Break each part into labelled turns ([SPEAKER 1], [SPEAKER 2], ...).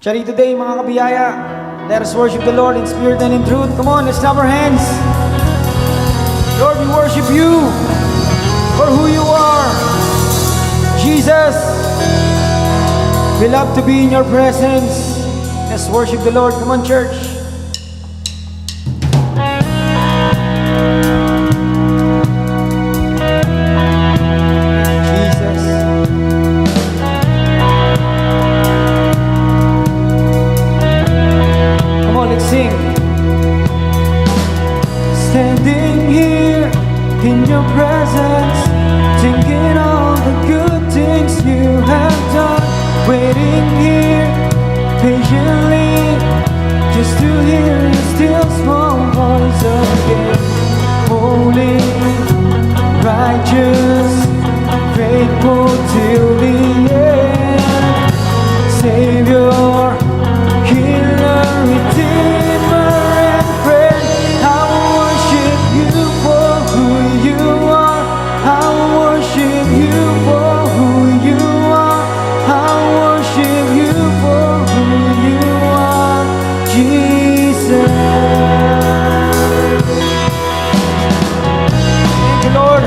[SPEAKER 1] Actually, today, mga kabiyaya, let us worship the Lord in spirit and in truth. Come on, let's clap our hands. Lord, we worship you for who you are. Jesus, we love to be in your presence. Let's worship the Lord. Come on, church. Standing here in your presence, thinking all the good things you have done, waiting here patiently just to hear your still small voice again. Holy, righteous, faithful till the end, Savior, healer, redeemer, and friend. I worship you for who you are. I worship you for who you are. I worship you for who you are, Jesus. Thank you, Lord.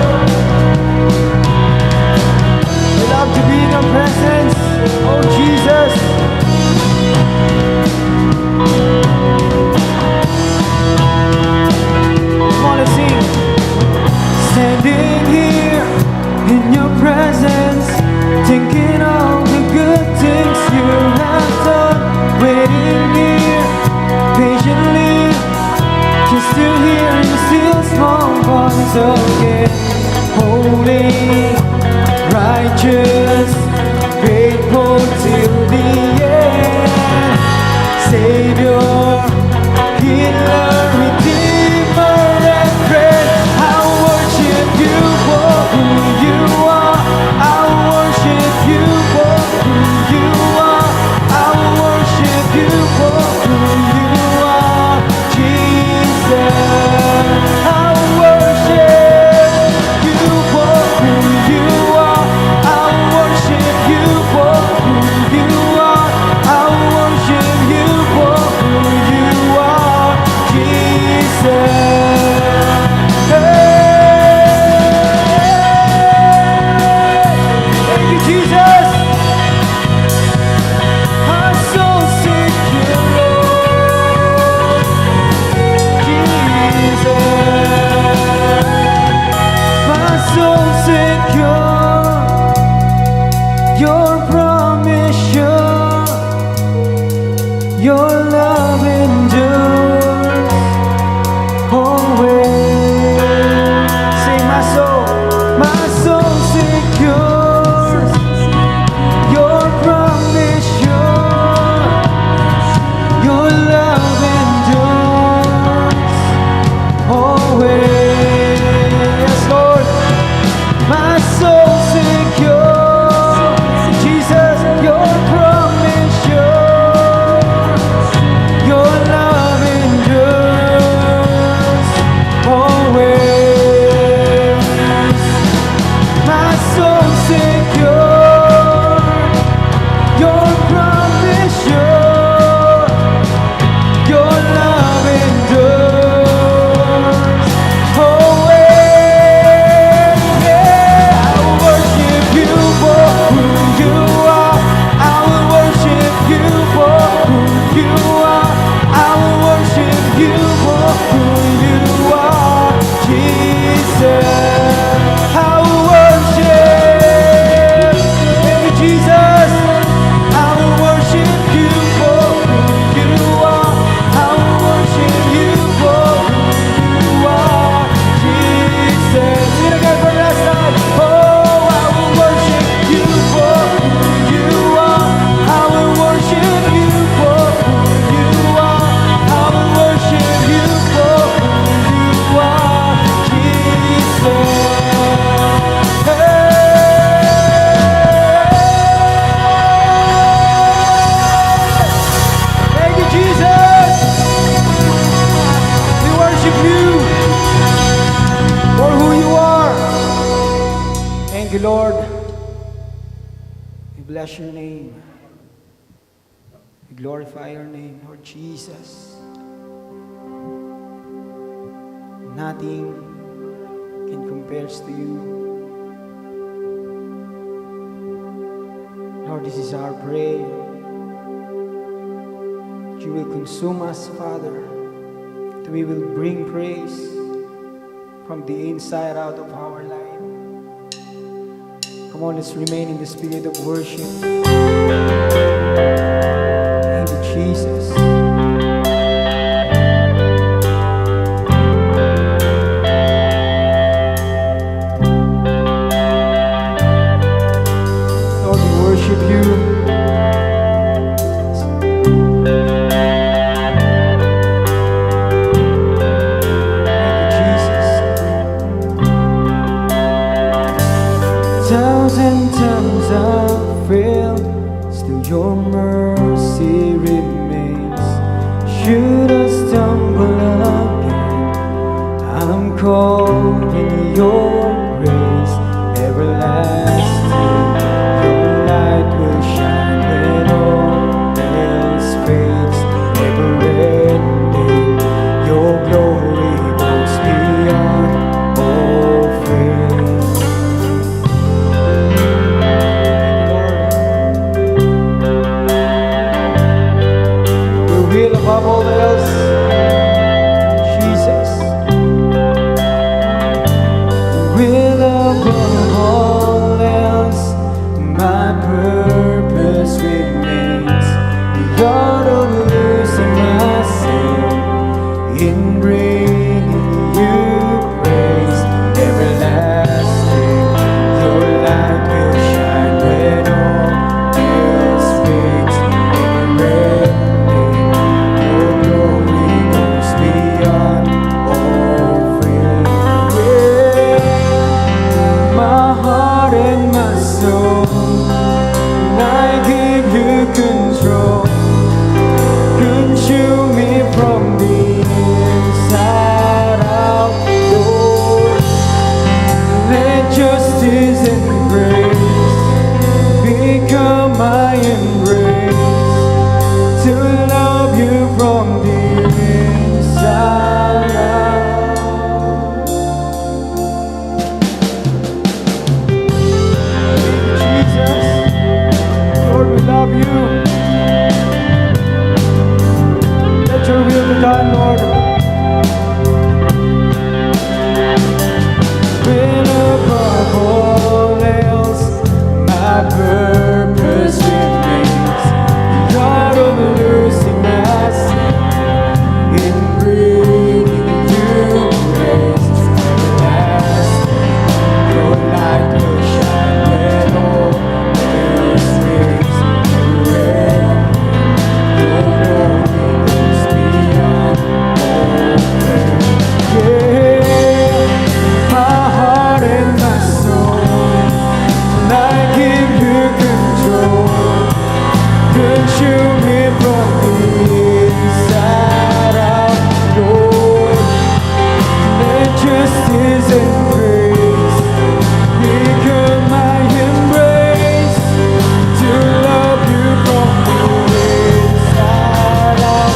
[SPEAKER 1] We love to be in your presence, oh Jesus. Standing here in your presence, thinking all the good things you have done, waiting here patiently just to hear your still small voice again. Holy, righteous, faithful till the end, Savior, healer, redeemer, and friend. I worship you for who you are. I worship you for who you are. I worship you for who you are, Jesus. I worship you for who you are. I worship you for who you are. I worship you for who you are, Jesus. Your love endures always. Say my soul secures. Your promise sure. Your love endures always. Yes, Lord, my soul secure. Jesus, your promise sure. Thank you, Lord. We bless your name. We glorify your name, Lord Jesus. Nothing can compare to you. Lord, this is our prayer. That you will consume us, Father. That we will bring praise from the inside out of our life. Come on, let's remain in the spirit of worship. Thank you, Jesus. Lord, we worship you. Thousand times I've failed, still your mercy remains. Should I stumble again, I'm caught in your grace. Everlasting, your light will shine when all else fades. Never-ending, your glory goes beyond all faith. Above all else, Jesus, will above all else, my purpose remains. The art of losing myself in bringing you praise. Everlasting, your light will shine when all else fades. Control, consume me from the inside out, Lord. Let justice and grace become my embrace, to love you from the inside out. Jesus, Lord, we love you. Let your will be done, Lord. When above all else, my purpose remains. The art of losing myself in bringing you grace. Everlasting, your light will shine when all else fades. Your glory goes beyond all faith. Yeah, my heart and my soul, and I give you control. Consume me from the inside out, Lord. Let justice and grace become my embrace, to love you from the inside out.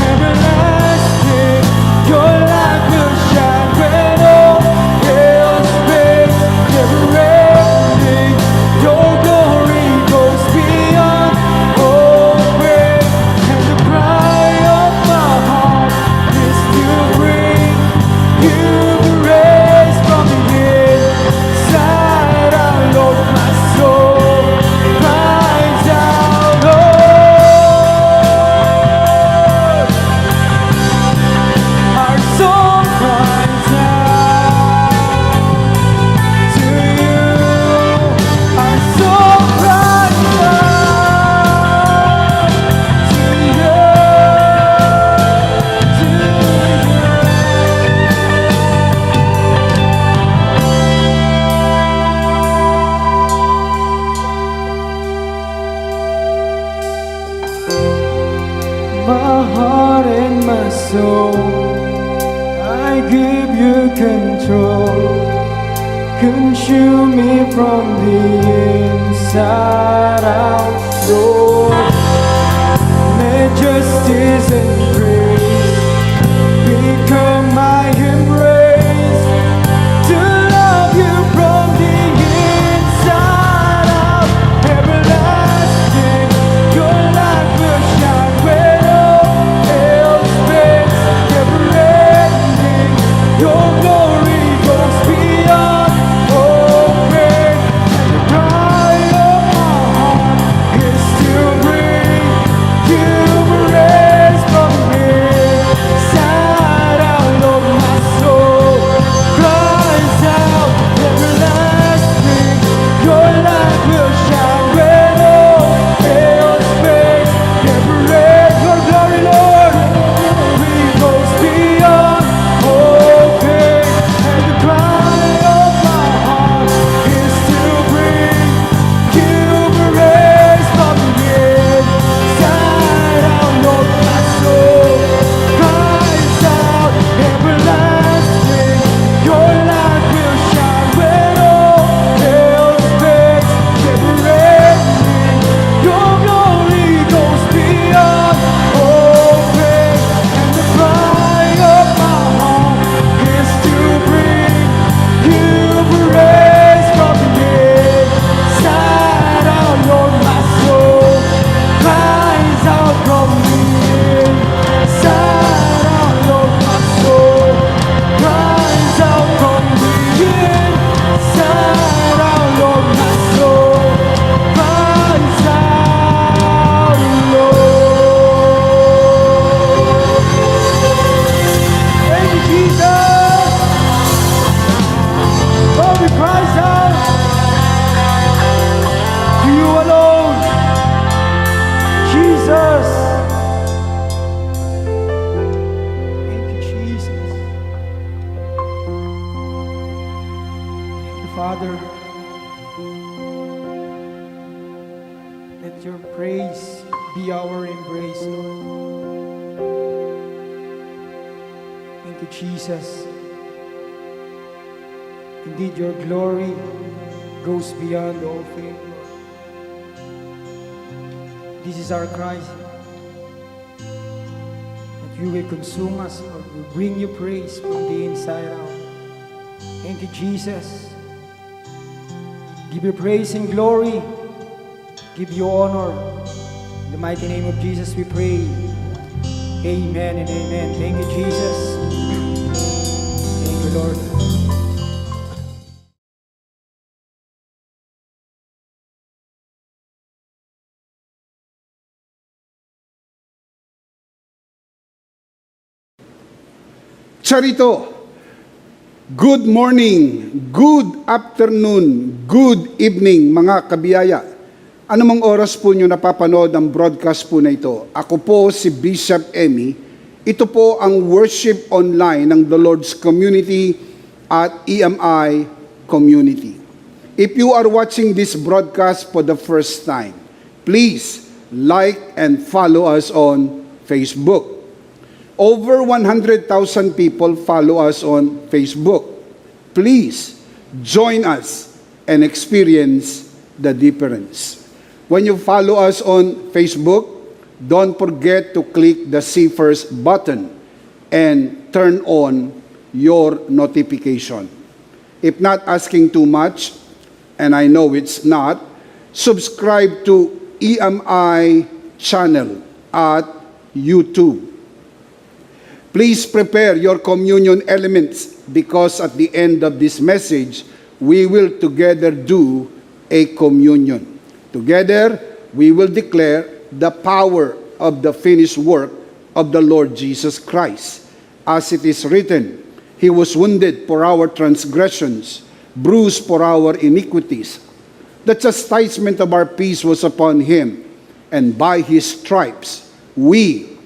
[SPEAKER 1] Everlasting, your light will shine when all else fades. Never-ending, your glory goes beyond all faith. And the cry of my heart is to bring you praise from the inside out, Lord. My soul cries out, Lord. Our soul cries out to you. Our soul cries out to you, to you. My heart and my soul, I give you control. Consume me from the inside out, Lord. Let justice and grace become my embrace, to love you from the inside out. Everlasting, your light will shine when all else fades. Never-ending, your glory goes beyond all pain. And the cry of my heart is to bring you praise from me. Inside out of my soul cries out, everlasting, your light will shine when all else fades. Never-ending, your glory, Lord, glory goes beyond all pain. And the cry of my heart is to bring you praise from the inside out of my soul cries out, everlasting, your light will shine when all else fades. Never-ending, your glory goes beyond all pain. And the cry of my heart is to bring you praise from the inside out of my soul cries out from the inside out of my soul cries out from the inside out of my soul cries out, Lord. Thank you, Jesus. Lord, we cries out to you alone, Jesus. Thank you, Jesus. Thank you, Father. Let your praise be our embrace, Lord. Thank you, Jesus. Indeed, your glory goes beyond all fame, Lord. This is our cry, that you will consume us, Lord. We bring you praise from the inside out. Thank you, Jesus. Give you praise and glory. Give you honor. In the mighty name of Jesus we pray. Amen and amen. Thank you, Jesus. Thank you, Lord.
[SPEAKER 2] Charito, good morning, good afternoon, good evening mga kabiyaya. Anumang oras po nyo napapanood ang broadcast po na ito. Ako po si Bishop Emmy. Ito po ang worship online ng The Lord's Community at EMI Community. If you are watching this broadcast for the first time, please like and follow us on Facebook. Over 100,000 people follow us on Facebook. Please join us and experience the difference. When you follow us on Facebook, don't forget to click the See First button and turn on your notification. If not asking too much, and I know it's not, subscribe to EMI channel at YouTube. Please prepare your communion elements because at the end of this message, we will together do a communion. Together, we will declare the power of the finished work of the Lord Jesus Christ. As it is written, He was wounded for our transgressions, bruised for our iniquities. The chastisement of our peace was upon Him, and by His stripes we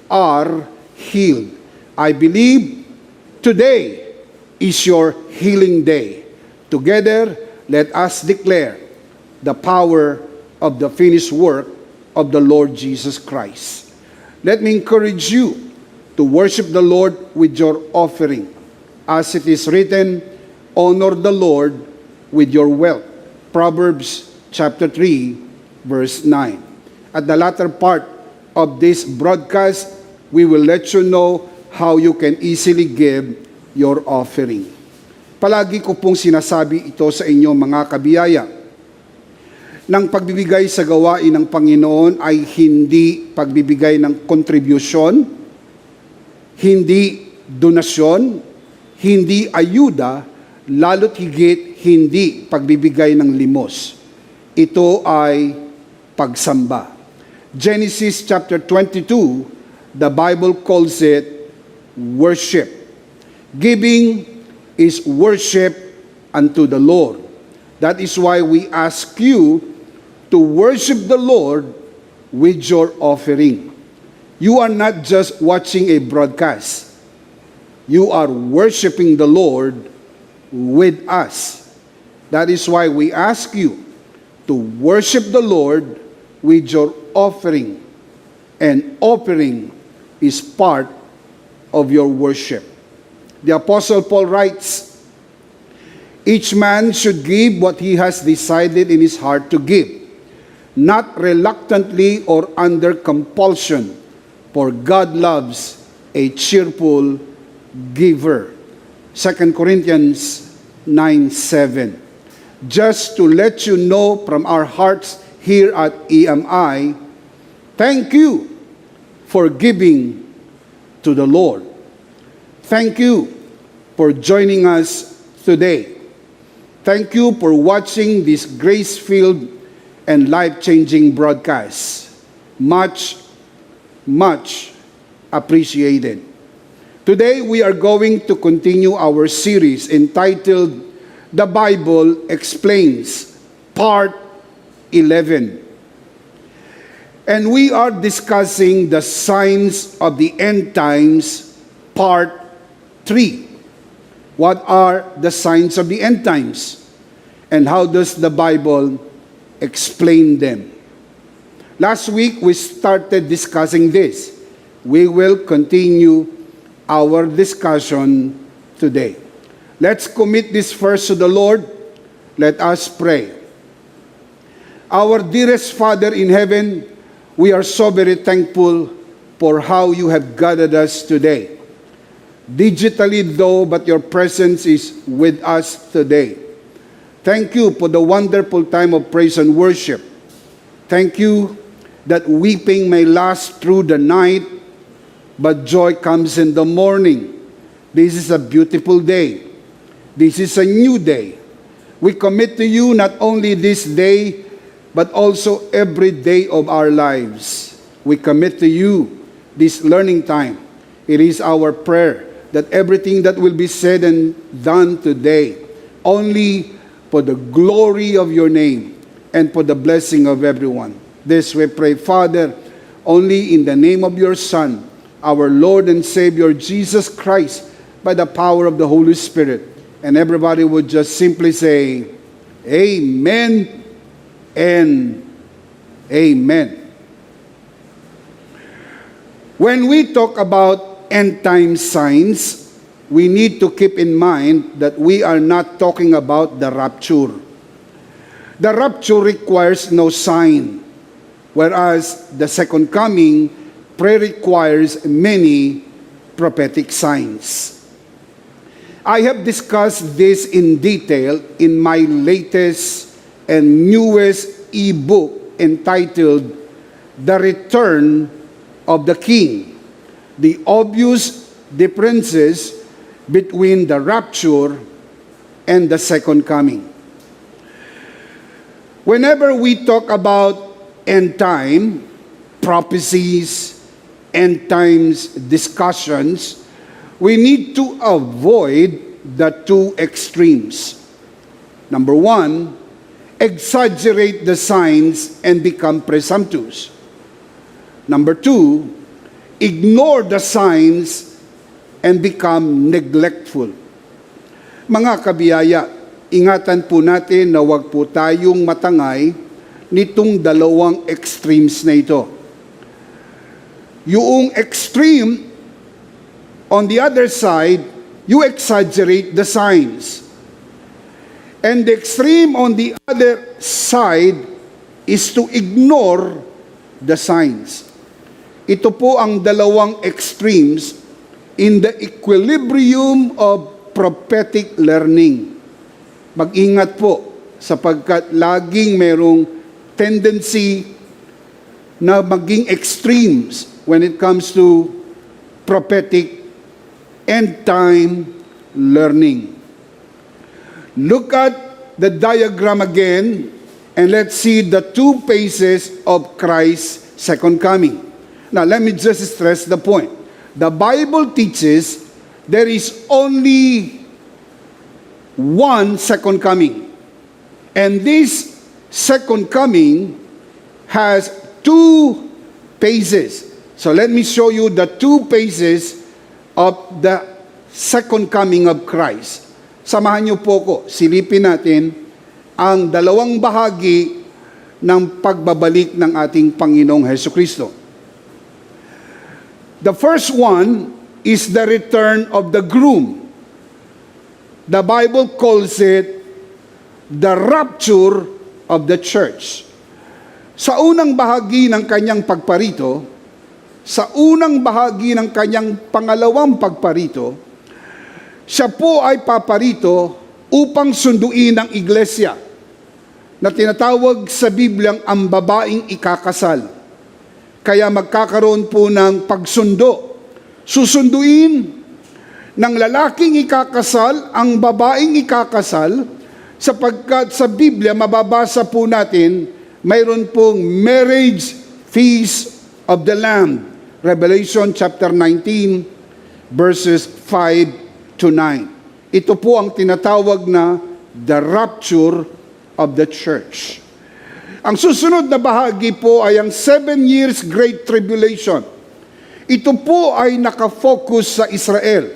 [SPEAKER 2] are healed. I believe today is your healing day. Together, let us declare the power of the finished work of the Lord Jesus Christ. Let me encourage you to worship the Lord with your offering. As it is written, honor the Lord with your wealth. Proverbs chapter 3, verse 9. At the latter part of this broadcast, we will let you know how you can easily give your offering. Palagi ko pong sinasabi ito sa inyo mga kabiyaya. Nang pagbibigay sa gawain ng Panginoon ay hindi pagbibigay ng contribution, hindi donasyon, hindi ayuda, lalo't higit hindi pagbibigay ng limos. Ito ay pagsamba. Genesis chapter 22, the Bible calls it worship. Giving is worship unto the Lord. That is why we ask you to worship the Lord with your offering. You are not just watching a broadcast. You are worshiping the Lord with us. That is why we ask you to worship the Lord with your offering. And offering is part of your worship. The Apostle Paul writes, each man should give what he has decided in his heart to give, not reluctantly or under compulsion, for God loves a cheerful giver. 2 Corinthians 9:7. Just to let you know from our hearts here at EMI, thank you for giving to the Lord. Thank you for joining us today. Thank you for watching this grace-filled and life-changing broadcast. Much, much appreciated. Today, we are going to continue our series entitled The Bible Explains, Part 11. And we are discussing the signs of the end times, Part 3. What are the signs of the end times? And how does the Bible explain them? Last week, we started discussing this. We will continue our discussion today. Let's commit this first to the Lord. Let us pray. Our dearest Father in heaven, we are so very thankful for how you have gathered us today. Digitally though, but your presence is with us today. Thank you for the wonderful time of praise and worship. Thank you that weeping may last through the night, but joy comes in the morning. This is a beautiful day. This is a new day. We commit to you not only this day, but also every day of our lives. We commit to you this learning time. It is our prayer that everything that will be said and done today, only for the glory of your name and for the blessing of everyone. This we pray, Father, only in the name of your Son, our Lord and Savior, Jesus Christ, by the power of the Holy Spirit. And everybody would just simply say, Amen and Amen. When we talk about end time signs, we need to keep in mind that we are not talking about the rapture. The rapture requires no sign, whereas the second coming requires many prophetic signs. I have discussed this in detail in my latest and newest e-book entitled The Return of the King, the obvious differences between the rapture and the second coming. Whenever we talk about end time prophecies, end times discussions, we need to avoid the two extremes. Number one, exaggerate the signs and become presumptuous. Number two, ignore the signs and become neglectful. Mga kabiyaya, ingatan po natin na huwag po tayong matangay nitong dalawang extremes na ito. Yung extreme, on the other side, you exaggerate the signs. And the extreme on the other side is to ignore the signs. ito po ang dalawang extremes in the equilibrium of prophetic learning. Mag-ingat po sapagkat laging merong tendency na maging extremes when it comes to prophetic end-time learning. Look at the diagram again and let's see the two phases of Christ's second coming. Now, let me just stress the point. The Bible teaches there is only one second coming. And this second coming has two phases. So let me show you the two phases of the second coming of Christ. Samahan niyo po ko, silipin natin ang dalawang bahagi ng pagbabalik ng ating Panginoong Hesukristo. The first one is the return of the groom. The Bible calls it the rapture of the church. Sa unang bahagi ng kanyang pagparito, sa unang bahagi ng kanyang pangalawang pagparito, siya po ay paparito upang sunduin ang iglesia na tinatawag sa Bibliang ang babaeng ikakasal. Kaya magkakaroon po ng pagsundo. Susunduin ng lalaking ikakasal ang babaeng ikakasal sapagkat sa Biblia mababasa po natin mayroon pong marriage feast of the Lamb. Revelation chapter 19 verses 5 to 9. Ito po ang tinatawag na the rapture of the church. Ang susunod na bahagi po ay ang 7 years Great Tribulation. Ito po ay nakafocus sa Israel.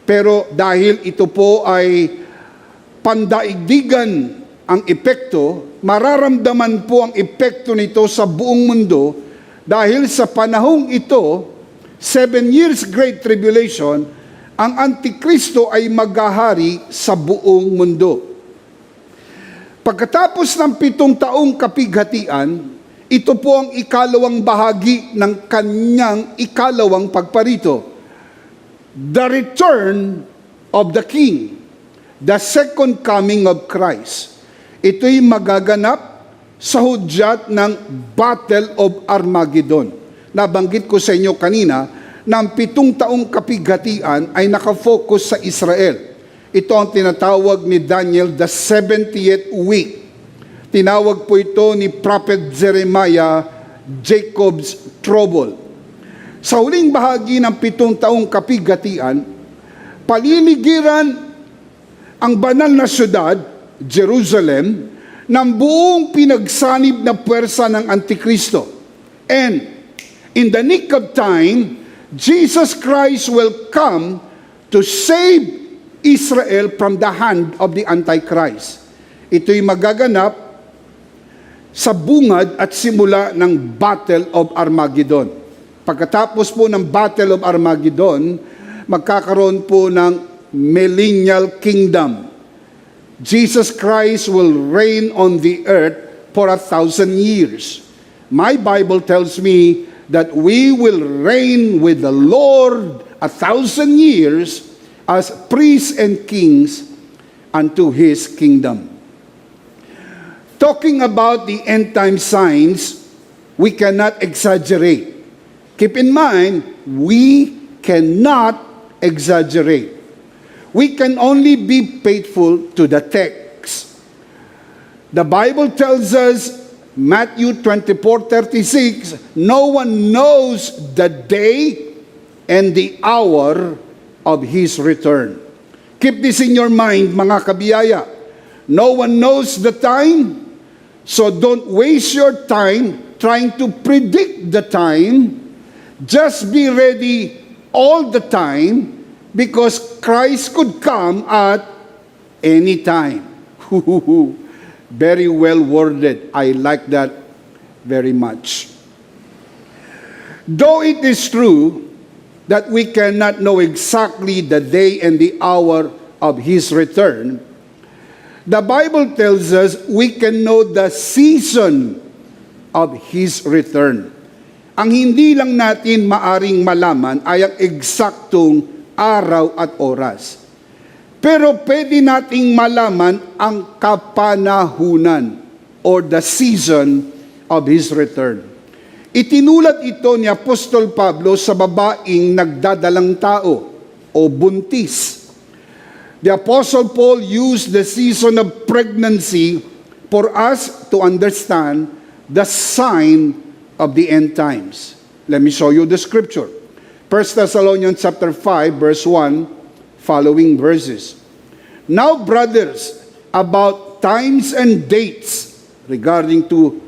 [SPEAKER 2] Pero dahil ito po ay pandaigdigan ang epekto, mararamdaman po ang epekto nito sa buong mundo dahil sa panahong ito, 7 years Great Tribulation, ang Antikristo ay maghahari sa buong mundo. Pagkatapos ng 7 taong kapighatian, ito po ang ikalawang bahagi ng kanyang ikalawang pagparito. The return of the King, the second coming of Christ. Ito'y magaganap sa hudyat ng Battle of Armageddon. Nabanggit ko sa inyo kanina na ang 7 taong kapighatian ay nakafocus sa Israel. Ito ang tinatawag ni Daniel the 70th week. Tinawag po ito ni Prophet Jeremiah Jacob's trouble. Sa huling bahagi ng 7 taong kapighatian, paliligiran ang banal na syudad, Jerusalem, ng buong pinagsanib na puwersa ng Antikristo. And in the nick of time, Jesus Christ will come to save Israel from the hand of the Antichrist. Ito'y magaganap sa bungad at simula ng Battle of Armageddon. Pagkatapos po ng Battle of Armageddon, magkakaroon po ng millennial kingdom. Jesus Christ will reign on the earth for 1,000 years. My Bible tells me that we will reign with the Lord 1,000 years as priests and kings unto His kingdom. Talking about the end time signs, we cannot exaggerate. Keep in mind, we cannot exaggerate. We can only be faithful to the text. The Bible tells us, Matthew 24:36, no one knows the day and the hour of His return. Keep this in your mind, mga kabiyaya. No one knows the time, so don't waste your time trying to predict the time. Just be ready all the time because Christ could come at any time. Very well worded. I like that very much. Though it is true that we cannot know exactly the day and the hour of His return, the Bible tells us we can know the season of His return. Ang hindi lang natin maaring malaman ay ang eksaktong araw at oras. Pero pwede nating malaman ang kapanahunan or the season of His return. Itinulat ito ni Apostol Pablo sa babaeng nagdadalang tao o buntis. The Apostle Paul used the season of pregnancy for us to understand the sign of the end times. Let me show you the scripture. 1 Thessalonians chapter 5 verse 1 following verses. Now, brothers, about times and dates regarding to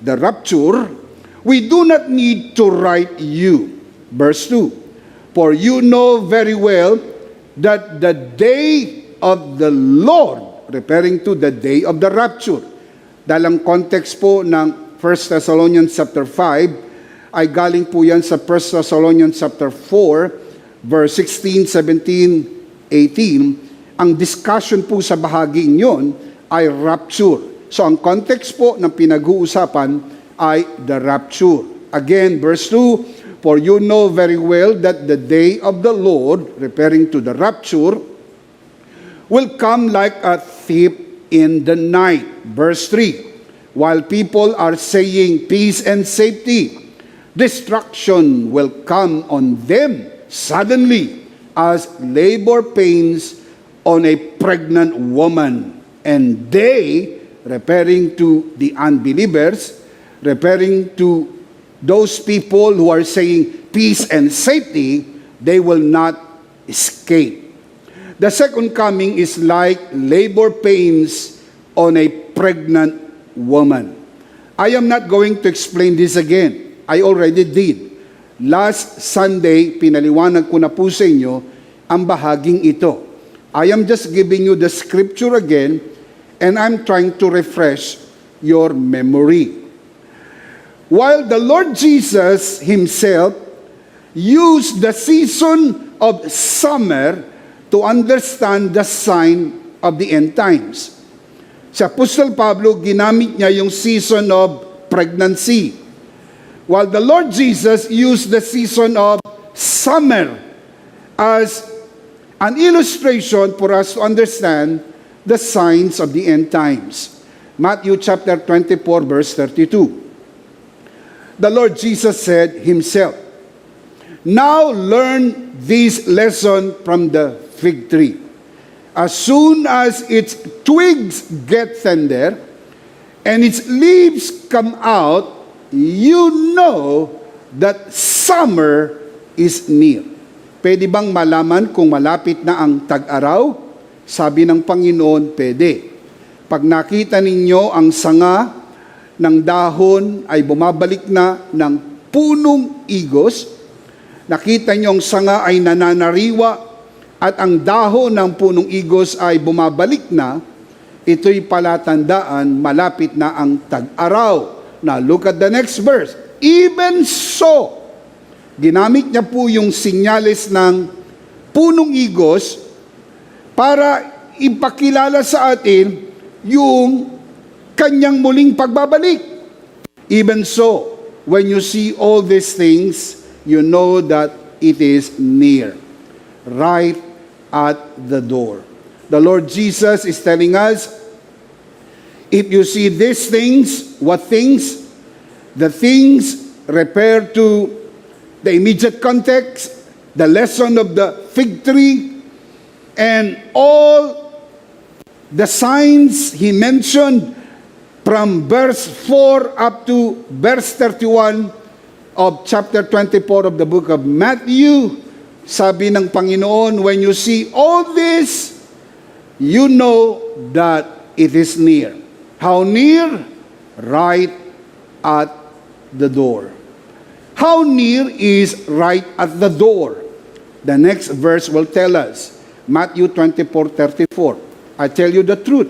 [SPEAKER 2] the rapture, we do not need to write you. Verse 2. For you know very well that the day of the Lord, referring to the day of the rapture, dahil ang context po ng 1 Thessalonians chapter 5 ay galing po yan sa 1 Thessalonians chapter 4 verse 16, 17, 18. Ang discussion po sa bahaging yon ay rapture. So ang context po ng pinag-uusapan ay the rapture. Again, verse 2, for you know very well that the day of the Lord, referring to the rapture, will come like a thief in the night. Verse 3, while people are saying peace and safety, destruction will come on them suddenly as labor pains on a pregnant woman. And they, referring to the unbelievers, referring to those people who are saying peace and safety, they will not escape. The second coming is like labor pains on a pregnant woman. I am not going to explain this again. I already did. Last Sunday, pinaliwanag ko na po sa inyo ang bahaging ito. I am just giving you the scripture again, and I'm trying to refresh your memory. While the Lord Jesus Himself used the season of summer to understand the sign of the end times, si Apostle Pablo, ginamit niya yung season of pregnancy. While the Lord Jesus used the season of summer as an illustration for us to understand the signs of the end times. Matthew chapter 24 verse 32. The Lord Jesus said Himself, now learn this lesson from the fig tree. As soon as its twigs get tender and its leaves come out, you know that summer is near. Pwede bang malaman kung malapit na ang tag-araw? Sabi ng Panginoon, pwede. Pag nakita ninyo ang sanga ng dahon ay bumabalik na ng punong igos, nakita nyo ang sanga ay nananariwa, at ang dahon ng punong igos ay bumabalik na, ito'y palatandaan malapit na ang tag-araw. Now, look at the next verse. Even so, ginamit niya po yung sinyales ng punong igos para ipakilala sa atin yung kanyang muling pagbabalik. Even so, when you see all these things, you know that it is near, right at the door. The Lord Jesus is telling us, if you see these things, what things? The things refer to the immediate context, the lesson of the fig tree, and all the signs He mentioned from verse 4 up to verse 31 of chapter 24 of the book of Matthew. Sabi ng Panginoon, when you see all this, you know that it is near. How near? Right at the door. How near is right at the door? The next verse will tell us. Matthew 24:34. I tell you the truth.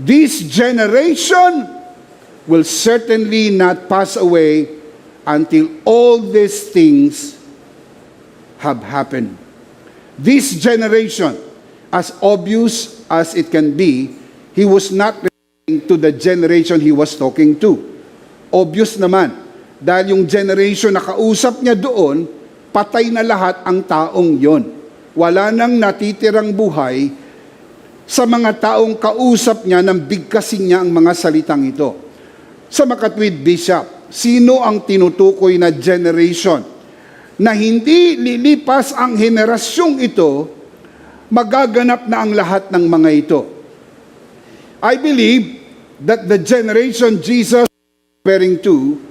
[SPEAKER 2] This generation will certainly not pass away until all these things have happened. This generation, as obvious as it can be, He was not referring to the generation He was talking to. Obvious naman Dahil yung generation na kausap niya doon, patay na lahat ang taong yon. Wala nang natitirang buhay sa mga taong kausap niya nang bigkasin niya ang mga salitang ito. Sa makatwid, Bishop, sino ang tinutukoy na generation na hindi lilipas ang henerasyong ito, magaganap na ang lahat ng mga ito? I believe that the generation Jesus was referring to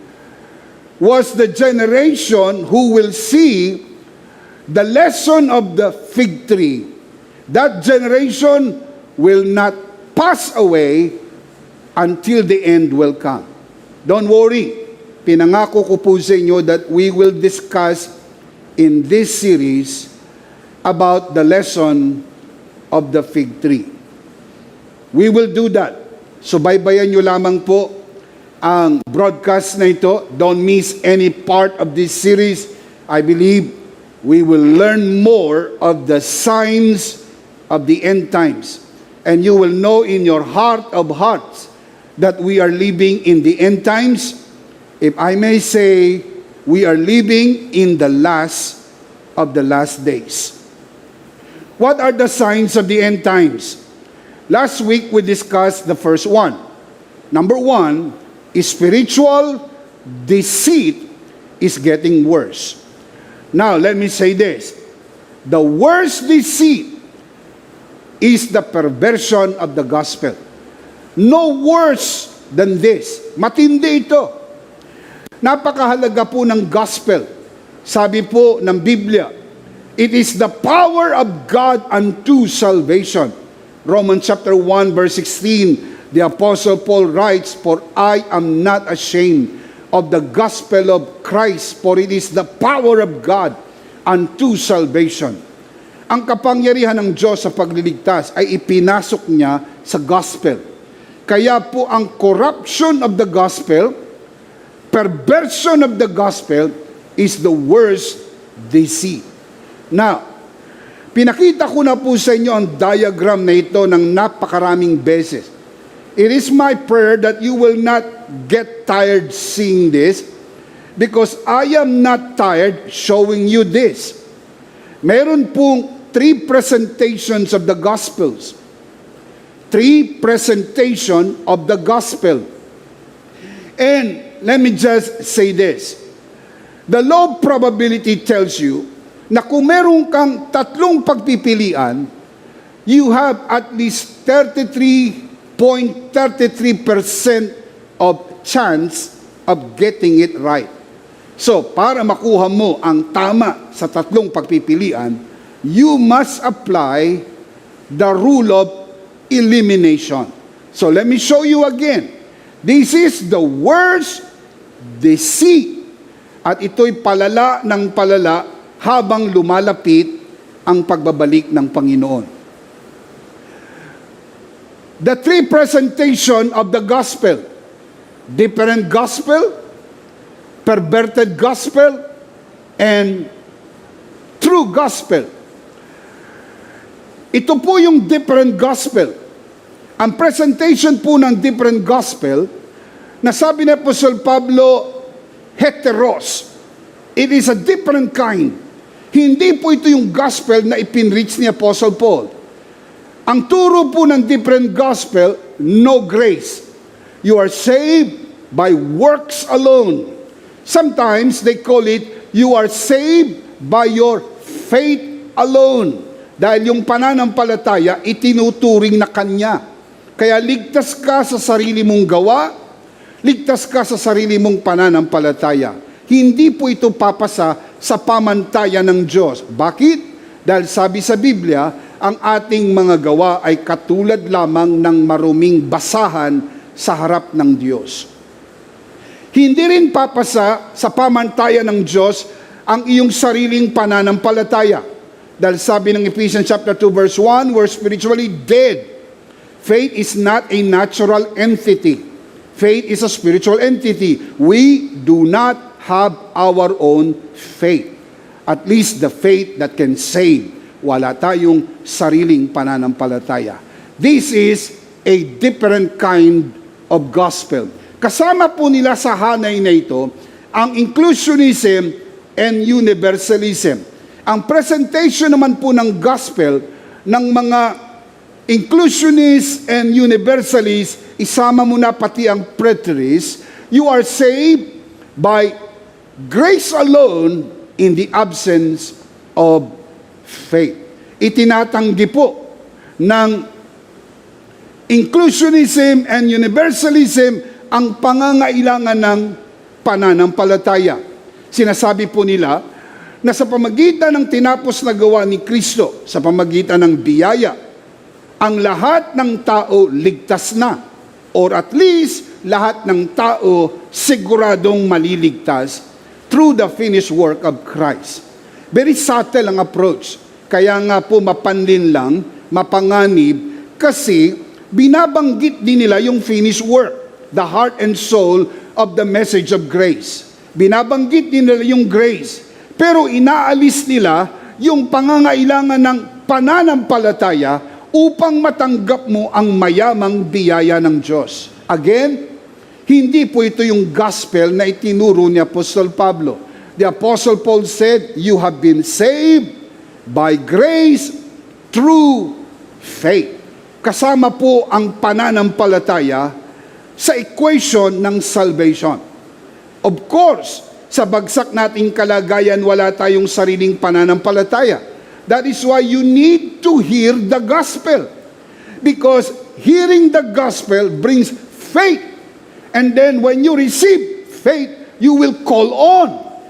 [SPEAKER 2] was the generation who will see the lesson of the fig tree. That generation will not pass away until the end will come. Don't worry. Pinangako ko po sa inyo that we will discuss in this series about the lesson of the fig tree. We will do that. So baybayan nyo lamang po ang broadcast na ito. Don't miss any part of this series. I believe we will learn more of the signs of the end times. And you will know in your heart of hearts that we are living in the end times. If I may say, we are living in the last of the last days. What are the signs of the end times? Last week we discussed the first one. Number one, spiritual deceit is getting worse. Now, let me say this. The worst deceit is the perversion of the gospel. No worse than this. Matindi ito. Napakahalaga po ng gospel. Sabi po ng Biblia, it is the power of God unto salvation. Romans chapter 1 verse 16, the Apostle Paul writes, "For I am not ashamed of the gospel of Christ, for it is the power of God unto salvation." Ang kapangyarihan ng Diyos sa pagliligtas ay ipinasok niya sa gospel. Kaya po ang corruption of the gospel, perversion of the gospel, is the worst deceit. Now, pinakita ko na po sa inyo ang diagram na ito ng napakaraming beses. It is my prayer that you will not get tired seeing this, because I am not tired showing you this. Meron pong 3 presentations of the Gospels. 3 presentation of the Gospel. And let me just say this. The law of probability tells you na kung meron kang 3 pagpipilian, you have at least 33.33% of chance of getting it right. So, para makuha mo ang tama sa 3 pagpipilian, you must apply the rule of elimination. So, let me show you again. This is the worst deceit. At ito'y palala ng palala habang lumalapit ang pagbabalik ng Panginoon. The 3 presentation of the gospel: different gospel, perverted gospel, and true gospel. Ito po yung different gospel. Ang presentation po ng different gospel, nasabi ni Apostle Pablo, heteros. It is a different kind. Hindi po ito yung gospel na ipinreach ni Apostle Paul. Ang turo po ng different gospel, no grace. You are saved by works alone. Sometimes they call it, you are saved by your faith alone. Dahil yung pananampalataya, itinuturing na kanya. Kaya ligtas ka sa sarili mong gawa, ligtas ka sa sarili mong pananampalataya. Hindi po ito papasa sa pamantayan ng Diyos. Bakit? Dahil sabi sa Biblia, ang ating mga gawa ay katulad lamang ng maruming basahan sa harap ng Diyos. Hindi rin papasa sa pamantayan ng Diyos ang iyong sariling pananampalataya. Dahil sabi ng Ephesians chapter 2 verse 1, we're spiritually dead. Faith is not a natural entity. Faith is a spiritual entity. We do not have our own faith. At least the faith that can save. Wala tayong sariling pananampalataya. This is a different kind of gospel. Kasama po nila sa hanay na ito ang inclusionism and universalism. Ang presentation naman po ng gospel ng mga inclusionists and universalists, isama mo na pati ang preterists, you are saved by grace alone in the absence of faith. Itinatanggi po ng inclusionism and universalism ang pangangailangan ng pananampalataya. Sinasabi po nila na sa pamagitan ng tinapos na gawa ni Kristo, sa pamagitan ng biyaya, ang lahat ng tao ligtas na, or at least lahat ng tao siguradong maliligtas through the finished work of Christ. Very subtle ang approach. Kaya nga po mapanlin lang, mapanganib, kasi binabanggit din nila yung finished work, the heart and soul of the message of grace. Binabanggit din nila yung grace, pero inaalis nila yung pangangailangan ng pananampalataya upang matanggap mo ang mayamang biyaya ng Diyos. Again, hindi po ito yung gospel na itinuro ni Apostol Pablo. The Apostle Paul said, you have been saved by grace through faith. Kasama po ang pananampalataya sa equation ng salvation. Of course, sa bagsak nating kalagayan, wala tayong sariling pananampalataya. That is why you need to hear the gospel. Because hearing the gospel brings faith. And then when you receive faith, you will call on.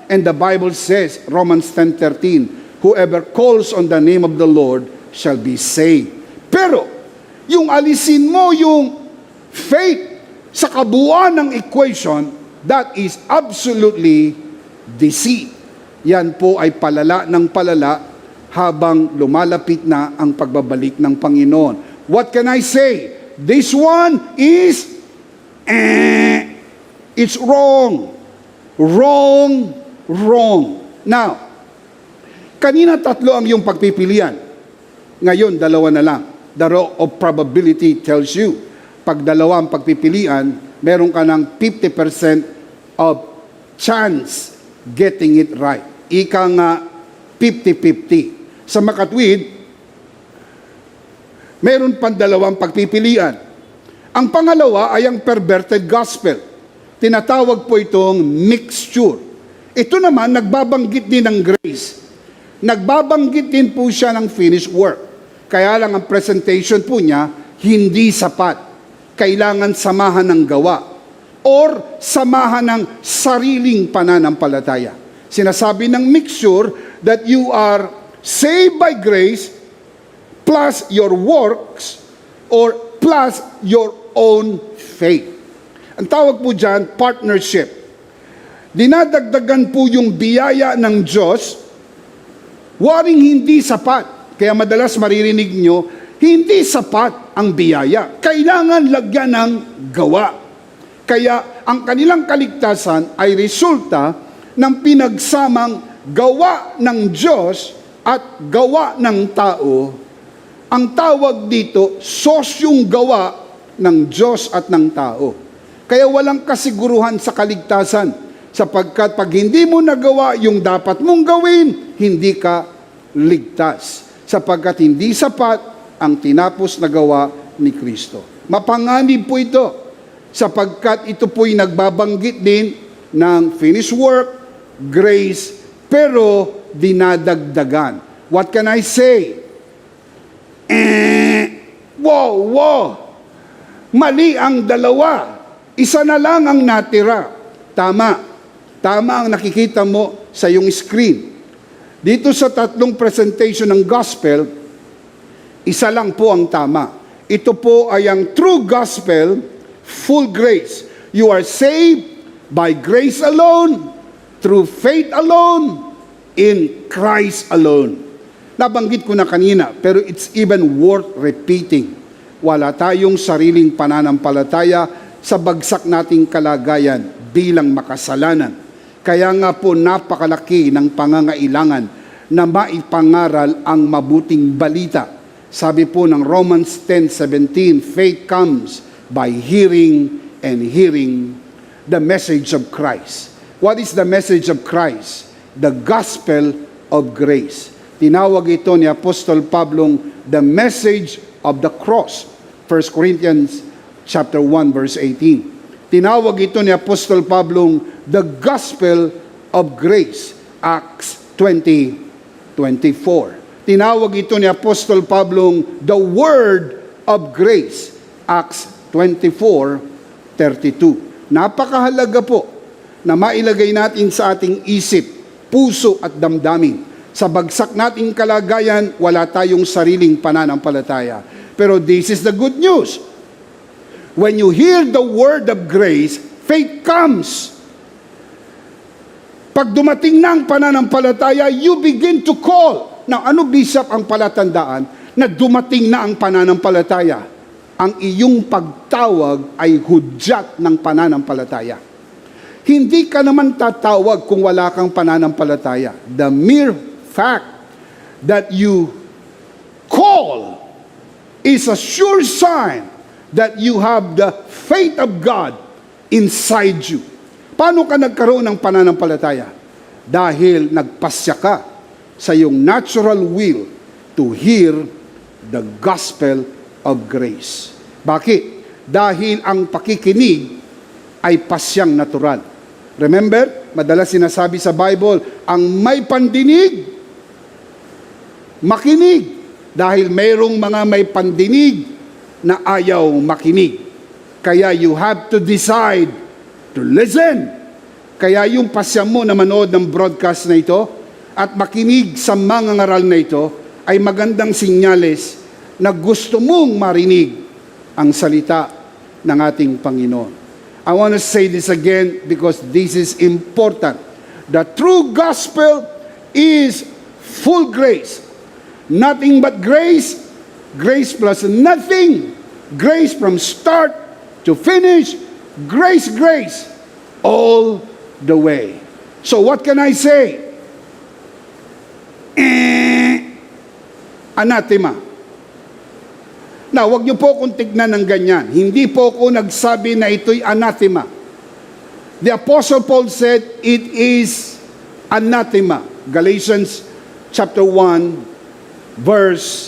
[SPEAKER 2] And the Bible says, Romans 10:13, whoever calls on the name of the Lord shall be saved. Pero, yung alisin mo yung faith sa kabuuan ng equation, that is absolutely deceit. Yan po ay palala ng palala habang lumalapit na ang pagbabalik ng Panginoon. What can I say? This one is, it's wrong. Wrong, wrong. Now, kanina tatlo ang yung pagpipilian. Ngayon, dalawa na lang. The law of probability tells you, pag dalawa ang pagpipilian, meron ka ng 50% of chance getting it right. Ika nga 50-50. Sa makatwid, meron pang dalawang pagpipilian. Ang pangalawa ay ang perverted gospel. Tinatawag po itong mixture. Ito naman, nagbabanggit din ng grace. Nagbabanggit din po siya ng finished work. Kaya lang ang presentation po niya, hindi sapat. Kailangan samahan ng gawa or samahan ng sariling pananampalataya. Sinasabi ng mixture that you are saved by grace plus your works or plus your own faith. Ang tawag po dyan, partnership. Dinadagdagan po yung biyaya ng Diyos, waring hindi sapat. Kaya madalas maririnig nyo, hindi sapat ang biyaya. Kailangan lagyan ng gawa. Kaya ang kanilang kaligtasan ay resulta ng pinagsamang gawa ng Diyos at gawa ng tao. Ang tawag dito, sosyong gawa ng Diyos at ng tao. Kaya walang kasiguruhan sa kaligtasan, sapagkat pag hindi mo nagawa yung dapat mong gawin, hindi ka ligtas. Sapagkat hindi sapat ang tinapos na gawa ni Kristo. Mapanganib po ito, sapagkat ito po'y nagbabanggit din ng finished work, grace, pero dinadagdagan. What can I say? Wow! Mali ang dalawa. Isa na lang ang natira. Tama ang nakikita mo sa iyong screen. Dito sa tatlong presentation ng gospel, isa lang po ang tama. Ito po ay ang true gospel, full grace. You are saved by grace alone, through faith alone, in Christ alone. Nabanggit ko na kanina, pero it's even worth repeating. Wala tayong sariling pananampalataya sa bagsak nating kalagayan bilang makasalanan. Kaya nga po napakalaki ng pangangailangan na maipangaral ang mabuting balita. Sabi po ng Romans 10:17, faith comes by hearing and hearing the message of Christ. What is the message of Christ? The gospel of grace. Tinawag ito ni Apostol Pablong the message of the cross. 1 Corinthians chapter 1 verse 18. Tinawag ito ni Apostol Pablong the gospel of grace. Acts 20:24. Tinawag ito ni Apostol Pablong the word of grace. Acts 24:32. Napakahalaga po na mailagay natin sa ating isip, puso at damdamin. Sa bagsak nating kalagayan, wala tayong sariling pananampalataya. Pero this is the good news. When you hear the word of grace, faith comes. Pag dumating na ang pananampalataya, you begin to call. Now, ano bishop ang palatandaan na dumating na ang pananampalataya? Ang iyong pagtawag ay hudyat ng pananampalataya. Hindi ka naman tatawag kung wala kang pananampalataya. The mere fact that you call is a sure sign that you have the faith of God inside you. Paano ka nagkaroon ng pananampalataya? Dahil nagpasya ka sa iyong natural will to hear the gospel of grace. Bakit? Dahil ang pakikinig ay pasyang natural. Remember, madalas sinasabi sa Bible, ang may pandinig, makinig. Dahil mayroong mga may pandinig na ayaw makinig. Kaya you have to decide to listen. Kaya yung pasya mo na manood ng broadcast na ito at makinig sa mga ngaral na ito ay magandang sinyales na gusto mong marinig ang salita ng ating Panginoon. I want to say this again because this is important. The true gospel is full grace. Nothing but grace, grace plus nothing, grace from start to finish, grace, grace, all the way. So what can I say? Anathema. Now, wag niyo po akong tignan ng ganyan. Hindi po ako nagsabi na ito'y anathema. The Apostle Paul said, it is anathema. Galatians chapter 1, verse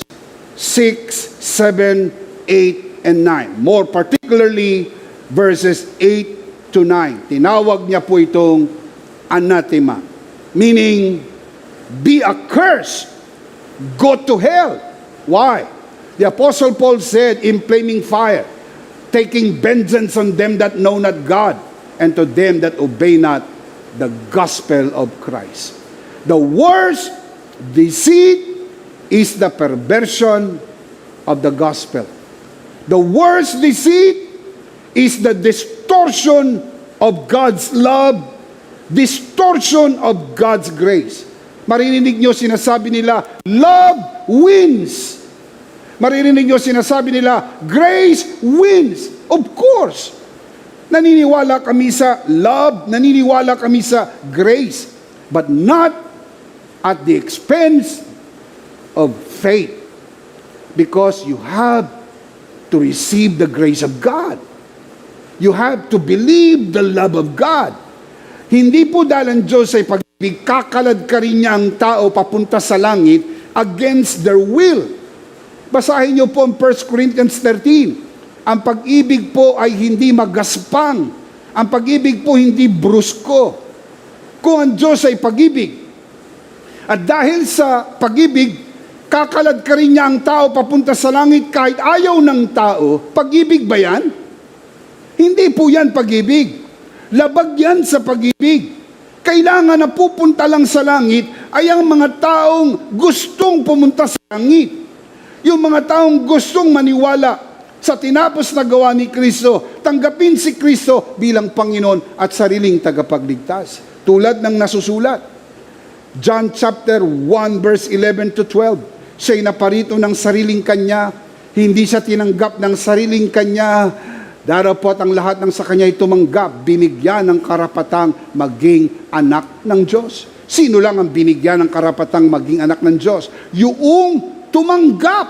[SPEAKER 2] 6, 7, 8, and 9. More particularly, verses 8 to 9. Tinawag niya po itong anathema. Meaning, be accursed. Go to hell. Why? The Apostle Paul said in flaming fire, taking vengeance on them that know not God, and to them that obey not the gospel of Christ. The worst deceit is the perversion of the gospel. The worst deceit is the distortion of God's love, distortion of God's grace. Maririnig nyo sinasabi nila, love wins. Maririnig nyo sinasabi nila, grace wins. Of course. Naniniwala kami sa love, naniniwala kami sa grace, but not at the expense of faith. Because you have to receive the grace of God. You have to believe the love of God. Hindi po dahil ang Diyos ay pag-ibig, kakalad ka rin niya ang tao papunta sa langit against their will. Basahin niyo po ang 1 Corinthians 13. Ang pag-ibig po ay hindi magaspang. Ang pag-ibig po hindi brusko. Kung ang Diyos ay pag-ibig, at dahil sa pag-ibig, kakalad ka rin niya ang tao papunta sa langit kahit ayaw ng tao, pag-ibig ba yan? Hindi po yan pag-ibig. Labag yan sa pag-ibig. Kailangan na pupunta lang sa langit ay ang mga taong gustong pumunta sa langit. Yung mga taong gustong maniwala sa tinapos na gawa ni Kristo, tanggapin si Kristo bilang Panginoon at sariling tagapagligtas. Tulad ng nasusulat. John chapter 1 verse 11 to 12. Siya'y naparito ng sariling kanya, hindi siya tinanggap ng sariling kanya, darapot ang lahat ng sa kanya ay tumanggap, binigyan ng karapatang maging anak ng Diyos. Sino lang ang binigyan ng karapatang maging anak ng Diyos? Yung tumanggap.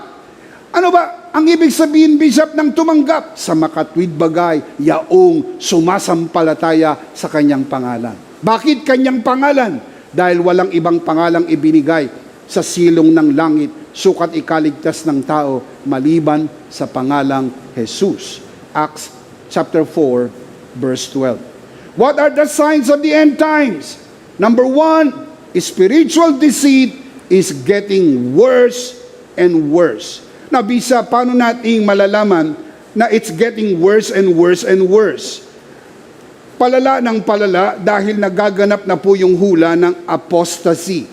[SPEAKER 2] Ano ba ang ibig sabihin, Bishop, ng tumanggap? Sa makatwid bagay, yaong sumasampalataya sa kanyang pangalan. Bakit kanyang pangalan? Dahil walang ibang pangalang ibinigay sa silong ng langit, sukat ikaligtas ng tao, maliban sa pangalang Jesus. Acts chapter 4, verse 12. What are the signs of the end times? Number 1, spiritual deceit is getting worse and worse. Nabisa, paano nating malalaman na it's getting worse and worse and worse? Palala ng palala dahil nagaganap na po yung hula ng apostasy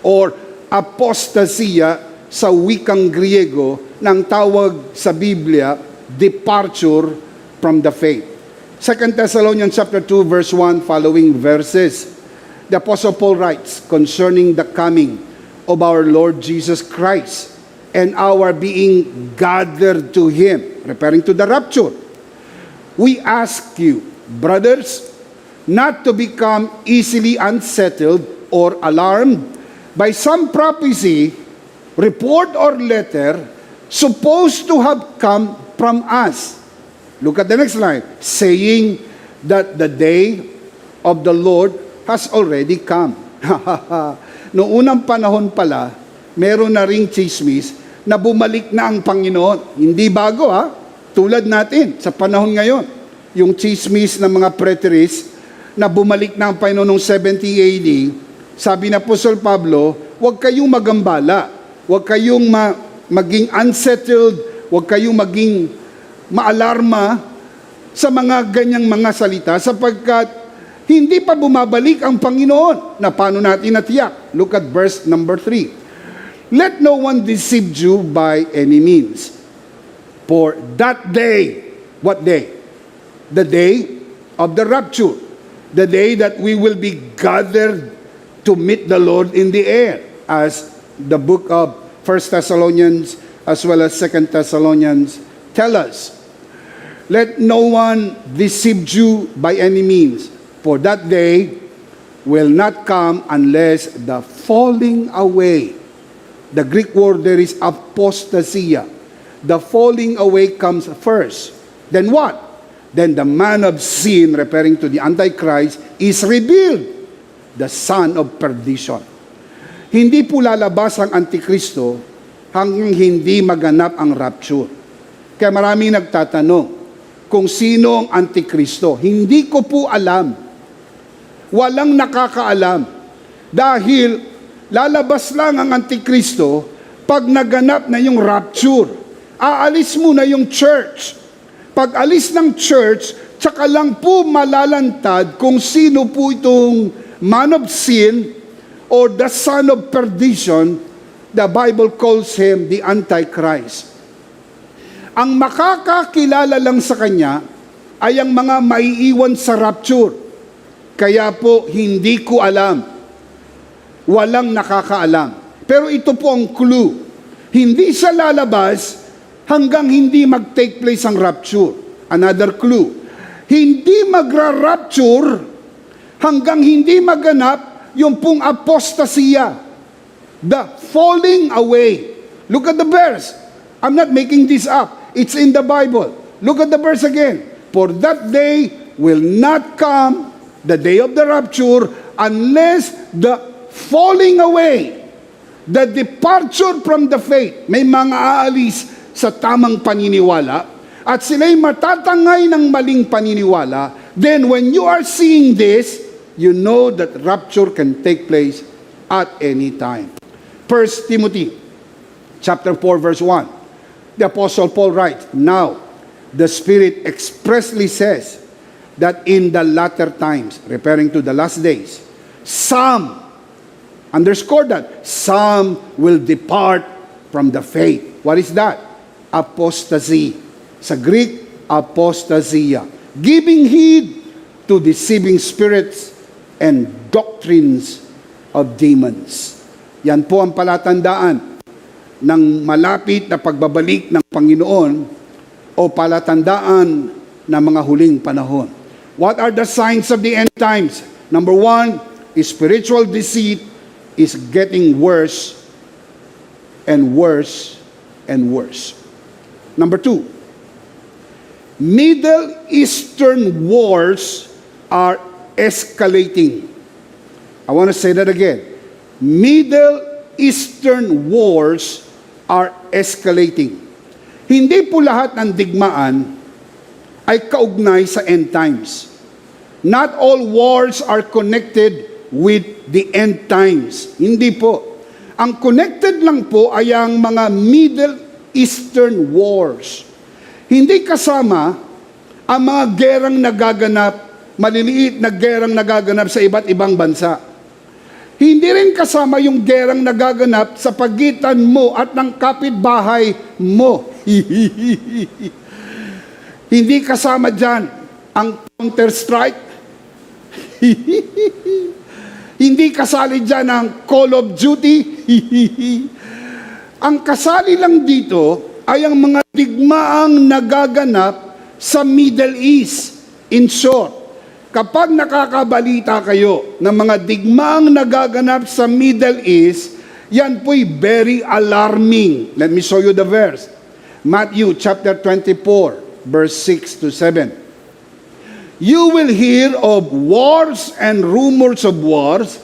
[SPEAKER 2] or apostasia sa wikang Griego ng tawag sa Biblia, departure from the faith. 2 Thessalonians chapter 2 verse 1 following verses. The Apostle Paul writes concerning the coming of our Lord Jesus Christ and our being gathered to Him, referring to the rapture. We ask you, brothers, not to become easily unsettled or alarmed by some prophecy, report, or letter supposed to have come from us. Look at the next line. Saying that the day of the Lord has already come. Noong unang panahon pala, meron na ring chismis na bumalik na ang Panginoon. Hindi bago tulad natin sa panahon ngayon. Yung chismis ng mga preterists na bumalik na ang Panginoon noong 70 AD, sabi na Apostol Pablo, huwag kayong magambala, huwag kayong maging unsettled, huwag kayong maging maalarma sa mga ganyang mga salita sapagkat hindi pa bumabalik ang Panginoon. Na paano natin natiyak? Look at verse number 3. Let no one deceive you by any means. For that day, what day? The day of the rapture. The day that we will be gathered to meet the Lord in the air. As the book of 1 Thessalonians as well as 2 Thessalonians tell us. Let no one deceive you by any means. For that day will not come unless the falling away. The Greek word there is apostasia. The falling away comes first. Then what? Then the man of sin, referring to the Antichrist, is revealed, the son of perdition. Hindi po lalabas ang Antikristo hanggang hindi maganap ang rapture. Kaya maraming nagtatanong kung sino ang Antikristo. Hindi ko po alam. Walang nakakaalam. Dahil lalabas lang ang Antikristo pag naganap na yung rapture. Aalis muna yung church. Pag alis ng church, tsaka lang po malalantad kung sino po itong man of sin or the son of perdition. The Bible calls him the Antichrist. Ang makakakilala lang sa kanya ay ang mga maiiwan sa rapture. Kaya po, hindi ko alam. Walang nakakaalam. Pero ito po ang clue. Hindi siya lalabas hanggang hindi mag-take place ang rapture. Another clue. Hindi magra-rapture hanggang hindi maganap yung pong apostasia. The falling away. Look at the verse. I'm not making this up. It's in the Bible. Look at the verse again. For that day will not come, the day of the rapture, unless the falling away, the departure from the faith, may mga aalis sa tamang paniniwala, at sila'y matatangay ng maling paniniwala, then when you are seeing this, you know that rapture can take place at any time. 1 Timothy chapter 4 verse 1, the Apostle Paul writes, Now, the Spirit expressly says that in the latter times, referring to the last days, some, underscore that, some will depart from the faith. What is that? Apostasy. Sa Greek, apostasia. Giving heed to deceiving spirits and doctrines of demons. Yan po ang palatandaan ng malapit na pagbabalik ng Panginoon o palatandaan ng mga huling panahon. What are the signs of the end times? Number 1, spiritual deceit is getting worse and worse and worse. Number 2, Middle Eastern wars are escalating. I want to say that again. Middle Eastern wars are escalating. Hindi po lahat ng digmaan ay kaugnay sa end times. Not all wars are connected with the end times. Hindi po. Ang connected lang po ay ang mga Middle Eastern wars. Hindi kasama ang mga gerang nagaganap, maliliit na gerang nagaganap sa iba't ibang bansa. Hindi rin kasama yung gerang nagaganap sa pagitan mo at ng kapitbahay mo. Hindi kasama dyan ang Counter-Strike. Hindi kasali dyan ang Call of Duty. Ang kasali lang dito ay ang mga digmaang nagaganap sa Middle East. In short, kapag nakakabalita kayo ng mga digmaang nagaganap sa Middle East, yan po'y very alarming. Let me show you the verse. Matthew chapter 24, verse 6 to 7. You will hear of wars and rumors of wars,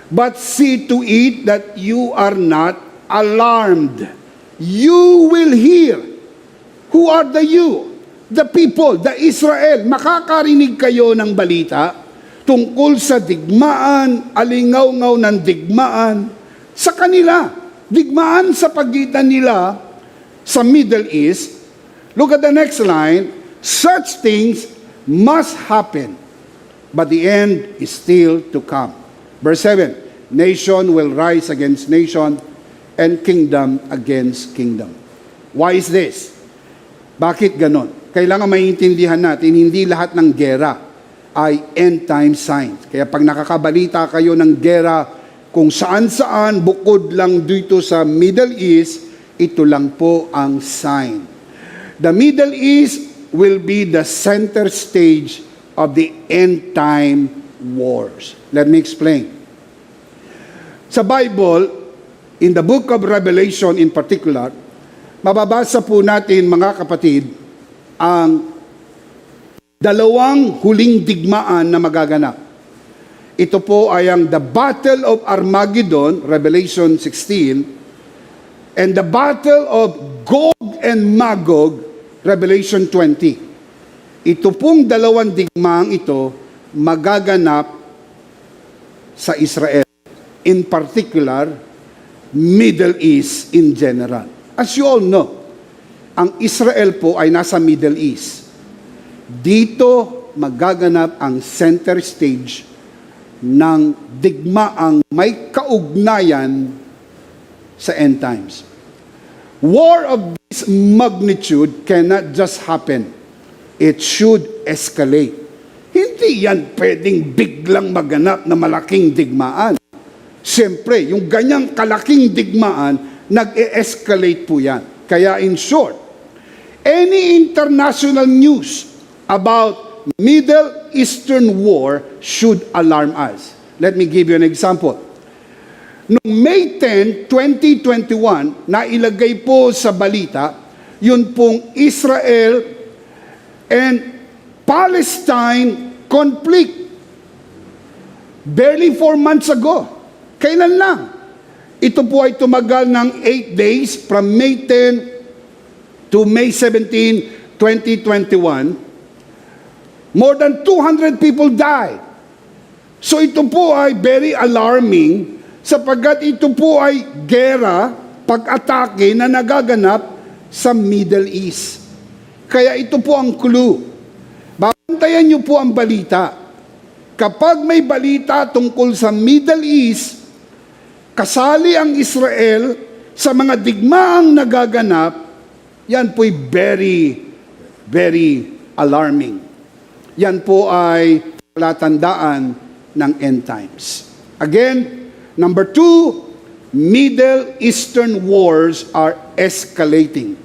[SPEAKER 2] but see to it that you are not alarmed. You will hear. Who are the you? The people, the Israel. Makakarinig kayo ng balita tungkol sa digmaan, alingaw-ngaw ng digmaan sa kanila. Digmaan sa pagitan nila sa Middle East. Look at the next line. Such things must happen, but the end is still to come. Verse 7, nation will rise against nation and kingdom against kingdom. Why is this? Bakit ganon? Kailangan maintindihan natin, hindi lahat ng gera ay end time signs. Kaya pag nakakabalita kayo ng gera kung saan-saan, bukod lang dito sa Middle East, ito lang po ang sign. The Middle East will be the center stage of the end time wars. Let me explain. Sa Bible, in the book of Revelation in particular, mababasa po natin, mga kapatid, ang dalawang huling digmaan na magaganap. Ito po ay ang the Battle of Armageddon, Revelation 16, and the Battle of Gog and Magog, Revelation 20. Ito pong dalawang digmaang ito magaganap sa Israel. In particular, Middle East in general. As you all know, ang Israel po ay nasa Middle East. Dito magaganap ang center stage ng digmaang may kaugnayan sa end times. War of this magnitude cannot just happen. It should escalate. Hindi yan pwedeng biglang maganap na malaking digmaan. Siyempre, yung ganyang kalaking digmaan, nag-e-escalate po yan. Kaya in short, any international news about Middle Eastern war should alarm us. Let me give you an example. Noong May 10, 2021, nailagay po sa balita, yun pong Israel and Palestine conflict. Barely 4 months ago. Kailan lang? Ito po ay tumagal ng 8 days from May 10 to May 17, 2021. More than 200 people died. So ito po ay very alarming sapagkat ito po ay gera, pag-atake na nagaganap sa Middle East. Kaya ito po ang clue. Babantayan niyo po ang balita. Kapag may balita tungkol sa Middle East, kasali ang Israel sa mga digmaang nagaganap, yan po'y very, very alarming. Yan po ay palatandaan ng end times. Again, number 2, Middle Eastern wars are escalating.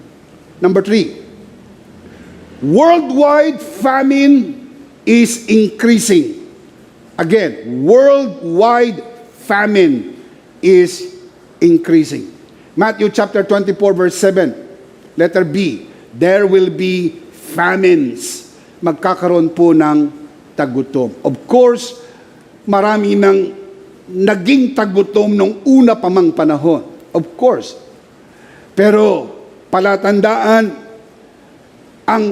[SPEAKER 2] Number 3, worldwide famine is increasing. Again, worldwide famine is increasing. Matthew chapter 24 verse 7, letter B, there will be famines. Magkakaroon po ng tagutom. Of course, marami nang naging tagutom nung una pa mang panahon. Of course. Pero palatandaan, ang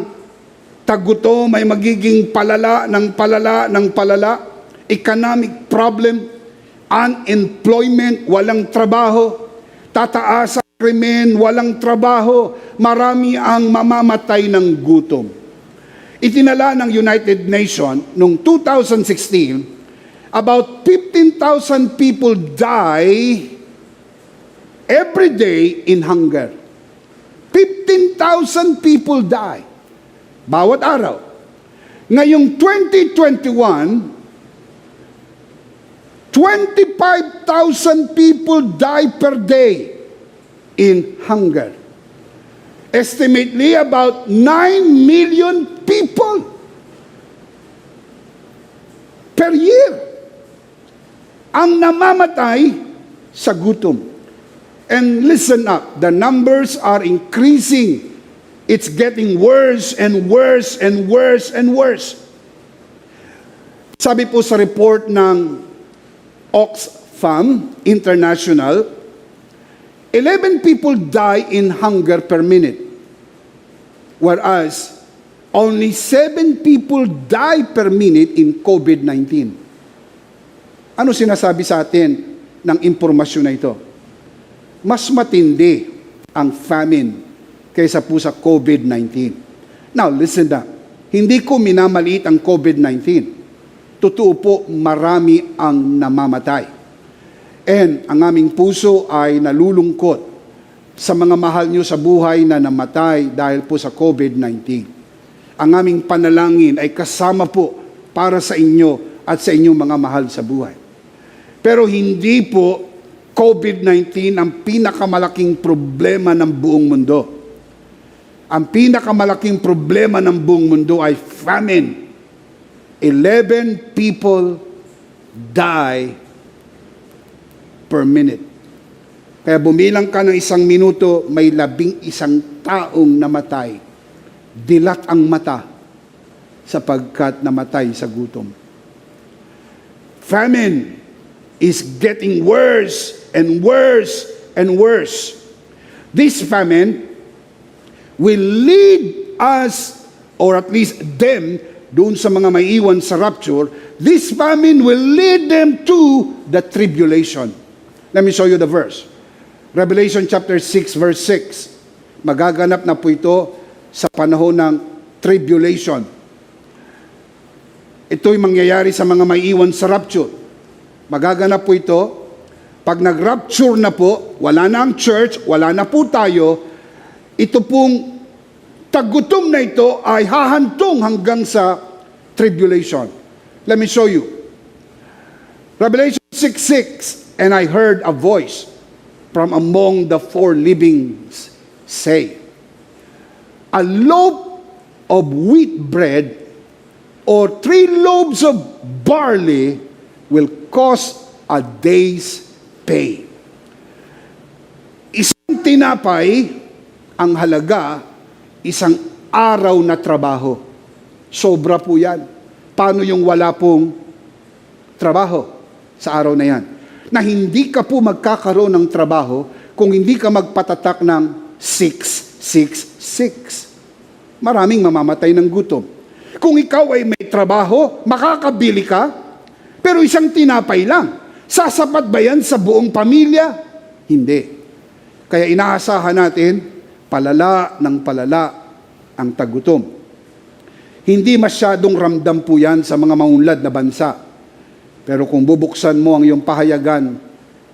[SPEAKER 2] tagutom ay magiging palala ng palala ng palala. Economic problem, unemployment, walang trabaho, tataas ang krimen, walang trabaho, marami ang mamamatay ng gutom. Itinala ng United Nations noong 2016, about 15,000 people die every day in hunger. 15,000 people die bawat araw. Ngayong 2021, 25,000 people die per day in hunger. Estimately about 9 million people per year ang namamatay sa gutom. And listen up, the numbers are increasing. It's getting worse and worse and worse and worse. Sabi po sa report ng Oxfam International, 11 people die in hunger per minute, whereas only 7 people die per minute in COVID-19. Ano sinasabi sa atin ng impormasyon na ito? Mas matindi ang famine kaysa po sa COVID-19. Now, listen na. Hindi ko minamaliit ang COVID-19. Totoo po, marami ang namamatay. And ang aming puso ay nalulungkot sa mga mahal nyo sa buhay na namatay dahil po sa COVID-19. Ang aming panalangin ay kasama po para sa inyo at sa inyong mga mahal sa buhay. Pero hindi po COVID-19 ang pinakamalaking problema ng buong mundo. Ang pinakamalaking problema ng buong mundo ay famine. 11 people die per minute. Kaya bumilang ka ng 1 minuto, may 11 taong namatay. Dilat ang mata sapagkat namatay sa gutom. Famine is getting worse and worse and worse. This famine will lead us, or at least them, doon sa mga maiiwan sa rapture, this famine will lead them to the tribulation. Let me show you the verse. Revelation chapter 6 verse 6. Magaganap na po ito sa panahon ng tribulation. Ito'y mangyayari sa mga maiiwan sa rapture. Magaganap po ito pag nag-rapture na po, wala na ang church, wala na po tayo, ito pong tagutom na ito ay hahantong hanggang sa tribulation. Let me show you. Revelation 6:6, and I heard a voice from among the four livings say, a loaf of wheat bread or 3 loaves of barley will cost a day's pay. Isang tinapay ang halaga, isang araw na trabaho. Sobra po yan. Paano yung wala pong trabaho sa araw na yan? Na hindi ka po magkakaroon ng trabaho kung hindi ka magpatatak ng 666. Maraming mamamatay ng gutom. Kung ikaw ay may trabaho, makakabili ka, pero isang tinapay lang. Sasapat ba yan sa buong pamilya? Hindi. Kaya inaasahan natin, palala ng palala ang tagutom. Hindi masyadong ramdam po yan sa mga maunlad na bansa. Pero kung bubuksan mo ang iyong pahayagan,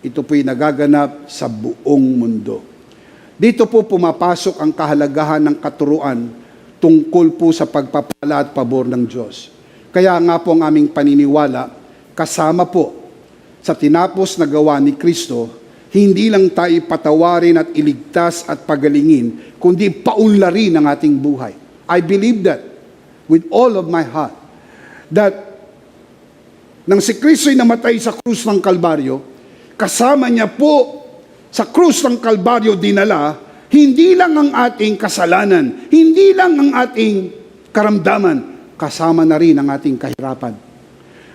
[SPEAKER 2] ito po'y nagaganap sa buong mundo. Dito po pumapasok ang kahalagahan ng katuruan tungkol po sa pagpapala at pabor ng Diyos. Kaya nga po ang aming paniniwala, kasama po sa tinapos na gawa ni Kristo, hindi lang tayo patawarin at iligtas at pagalingin, kundi paunlarin ang ating buhay. I believe that with all of my heart, that nang si Kristo'y namatay sa krus ng Kalbaryo, kasama niya po sa krus ng Kalbaryo dinala, hindi lang ang ating kasalanan, hindi lang ang ating karamdaman, kasama na rin ang ating kahirapan.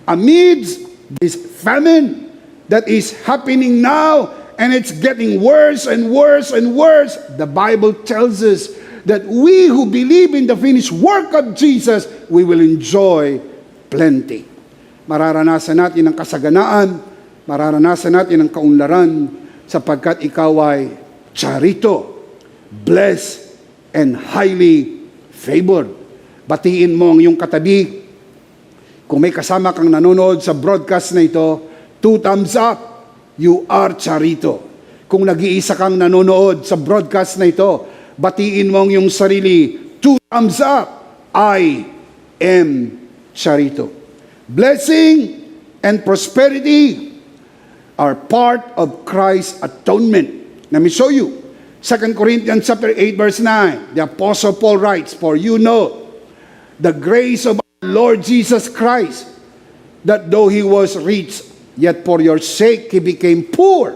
[SPEAKER 2] Amidst this famine that is happening now, and it's getting worse and worse and worse, the Bible tells us that we who believe in the finished work of Jesus, we will enjoy plenty. Mararanasan natin ang kasaganaan, mararanasan natin ang kaunlaran, sapagkat ikaw ay charito, blessed, and highly favored. Batiin mo ang iyong katabi. Kung may kasama kang nanonood sa broadcast na ito, 2 thumbs up, you are charito. Kung nag-iisa kang nanonood sa broadcast na ito, batiin mo ang iyong sarili, 2 thumbs up, I am charito. Blessing and prosperity are part of Christ's atonement. Let me show you. 2 Corinthians chapter 8 verse 9. The Apostle Paul writes, "For you know the grace of our Lord Jesus Christ, that though he was rich, yet for your sake he became poor,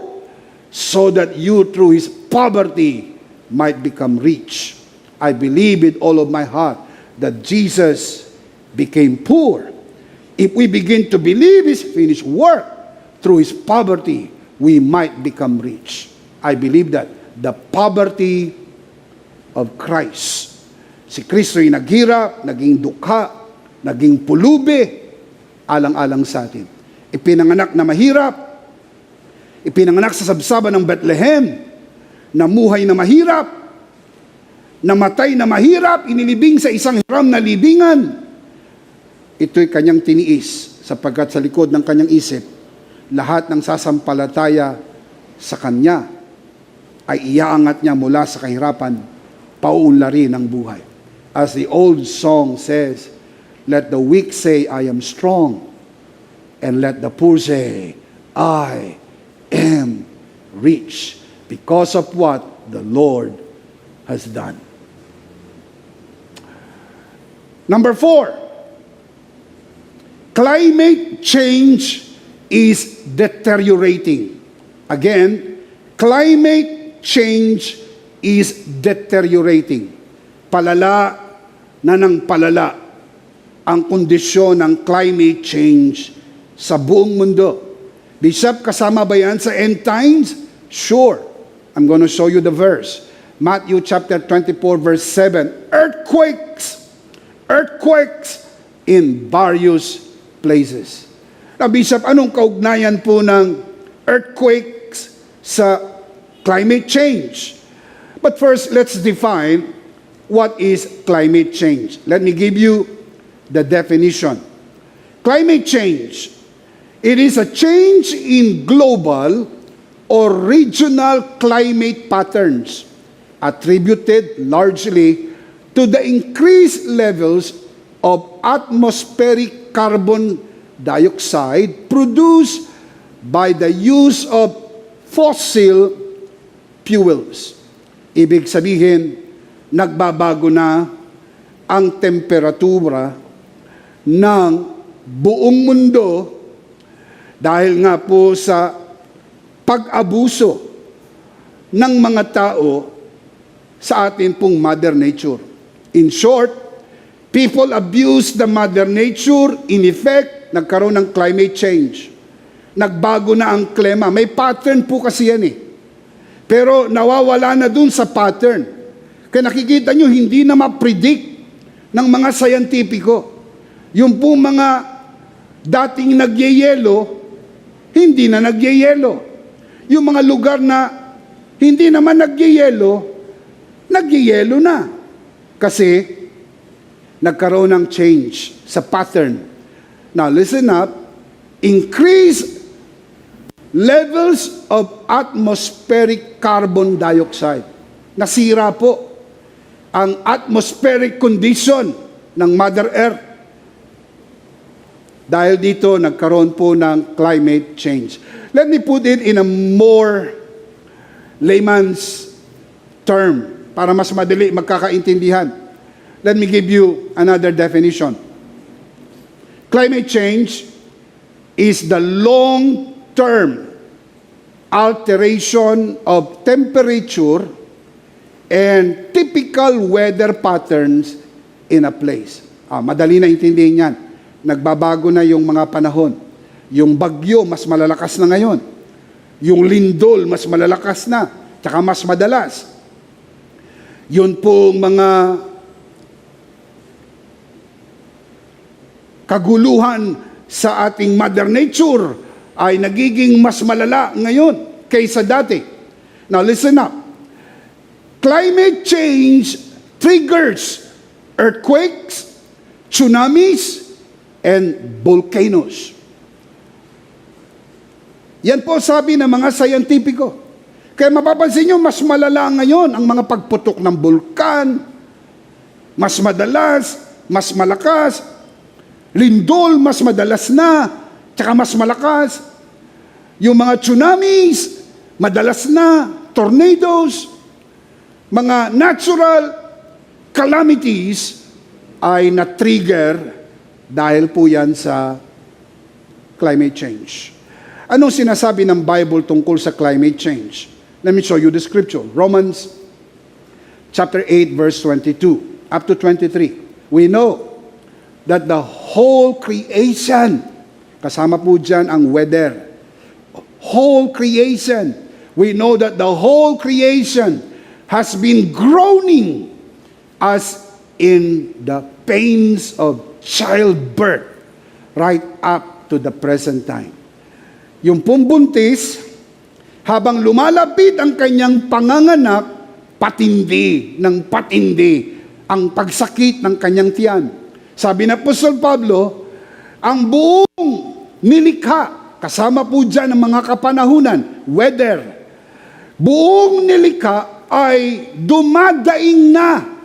[SPEAKER 2] so that you through his poverty might become rich. I believe with all of my heart that Jesus became poor." If we begin to believe his finished work, through his poverty, we might become rich. I believe that. The poverty of Christ. Si Kristo ay naghirap, naging dukha, naging pulubi, alang-alang sa atin. Ipinanganak na mahirap, ipinanganak sa sabsaban ng Bethlehem, namuhay na mahirap, namatay na mahirap, inilibing sa isang hiram na libingan. Ito'y kanyang tiniis, sapagkat sa likod ng kanyang isip, lahat ng sasampalataya sa kanya ay iaangat niya mula sa kahirapan, pauunlarin ang buhay. As the old song says, let the weak say, I am strong, and let the poor say, I am rich, because of what the Lord has done. Number 4, climate change is deteriorating. Again, climate change is deteriorating. Palala na ng palala ang kondisyon ng climate change sa buong mundo. Bishop, kasama ba yan sa end times? Sure. I'm going to show you the verse. Matthew chapter 24 verse 7. Earthquakes in various places. Now, Bishop, anong kaugnayan po ng earthquakes sa climate change? But first, let's define what is climate change. Let me give you the definition. Climate change, it is a change in global or regional climate patterns attributed largely to the increased levels of atmospheric carbon dioxide produced by the use of fossil fuels. Ibig sabihin, nagbabago na ang temperatura ng buong mundo dahil nga po sa pag-abuso ng mga tao sa atin pong Mother Nature. In short, people abuse the Mother Nature, in effect, nagkaroon ng climate change. Nagbago na ang klima. May pattern po kasi yan eh. Pero nawawala na dun sa pattern. Kaya nakikita nyo, hindi na ma-predict ng mga scientifico. Yung po mga dating nagyeyelo, hindi na nagyeyelo. Yung mga lugar na hindi naman nagyeyelo na. Kasi nagkaroon ng change sa pattern. Now listen up, increase levels of atmospheric carbon dioxide. Nasira po ang atmospheric condition ng Mother Earth. Dahil dito, nagkaroon po ng climate change. Let me put it in a more layman's term para mas madali magkakaintindihan. Let me give you another definition. Climate change is the long-term alteration of temperature and typical weather patterns in a place. Madali na intindihin yan. Nagbabago na yung mga panahon. Yung bagyo, mas malalakas na ngayon. Yung lindol, mas malalakas na. Tsaka mas madalas. Yun pong mga kaguluhan sa ating Mother Nature ay nagiging mas malala ngayon kaysa dati. Now listen up. Climate change triggers earthquakes, tsunamis, and volcanoes. Yan po sabi ng mga sayantipiko. Kaya mapapansin nyo, mas malala ngayon ang mga pagputok ng bulkan, mas madalas, mas malakas, lindol, mas madalas na, tsaka mas malakas. Yung mga tsunamis, madalas na, tornadoes, mga natural calamities ay na-trigger dahil po yan sa climate change. Anong sinasabi ng Bible tungkol sa climate change? Let me show you the scripture. Romans chapter 8 verse 22 up to 23. We know that the whole creation, kasama po dyan ang weather, whole creation, we know that the whole creation has been groaning as in the pains of childbirth right up to the present time. Yung pumbuntis, habang lumalapit ang kanyang panganganak, patindi ng patindi ang pagsakit ng kanyang tiyan. Sabi na Apostol Pablo, ang buong nilikha, kasama po dyan ang mga kapanahunan, weather, buong nilikha ay dumadaing na.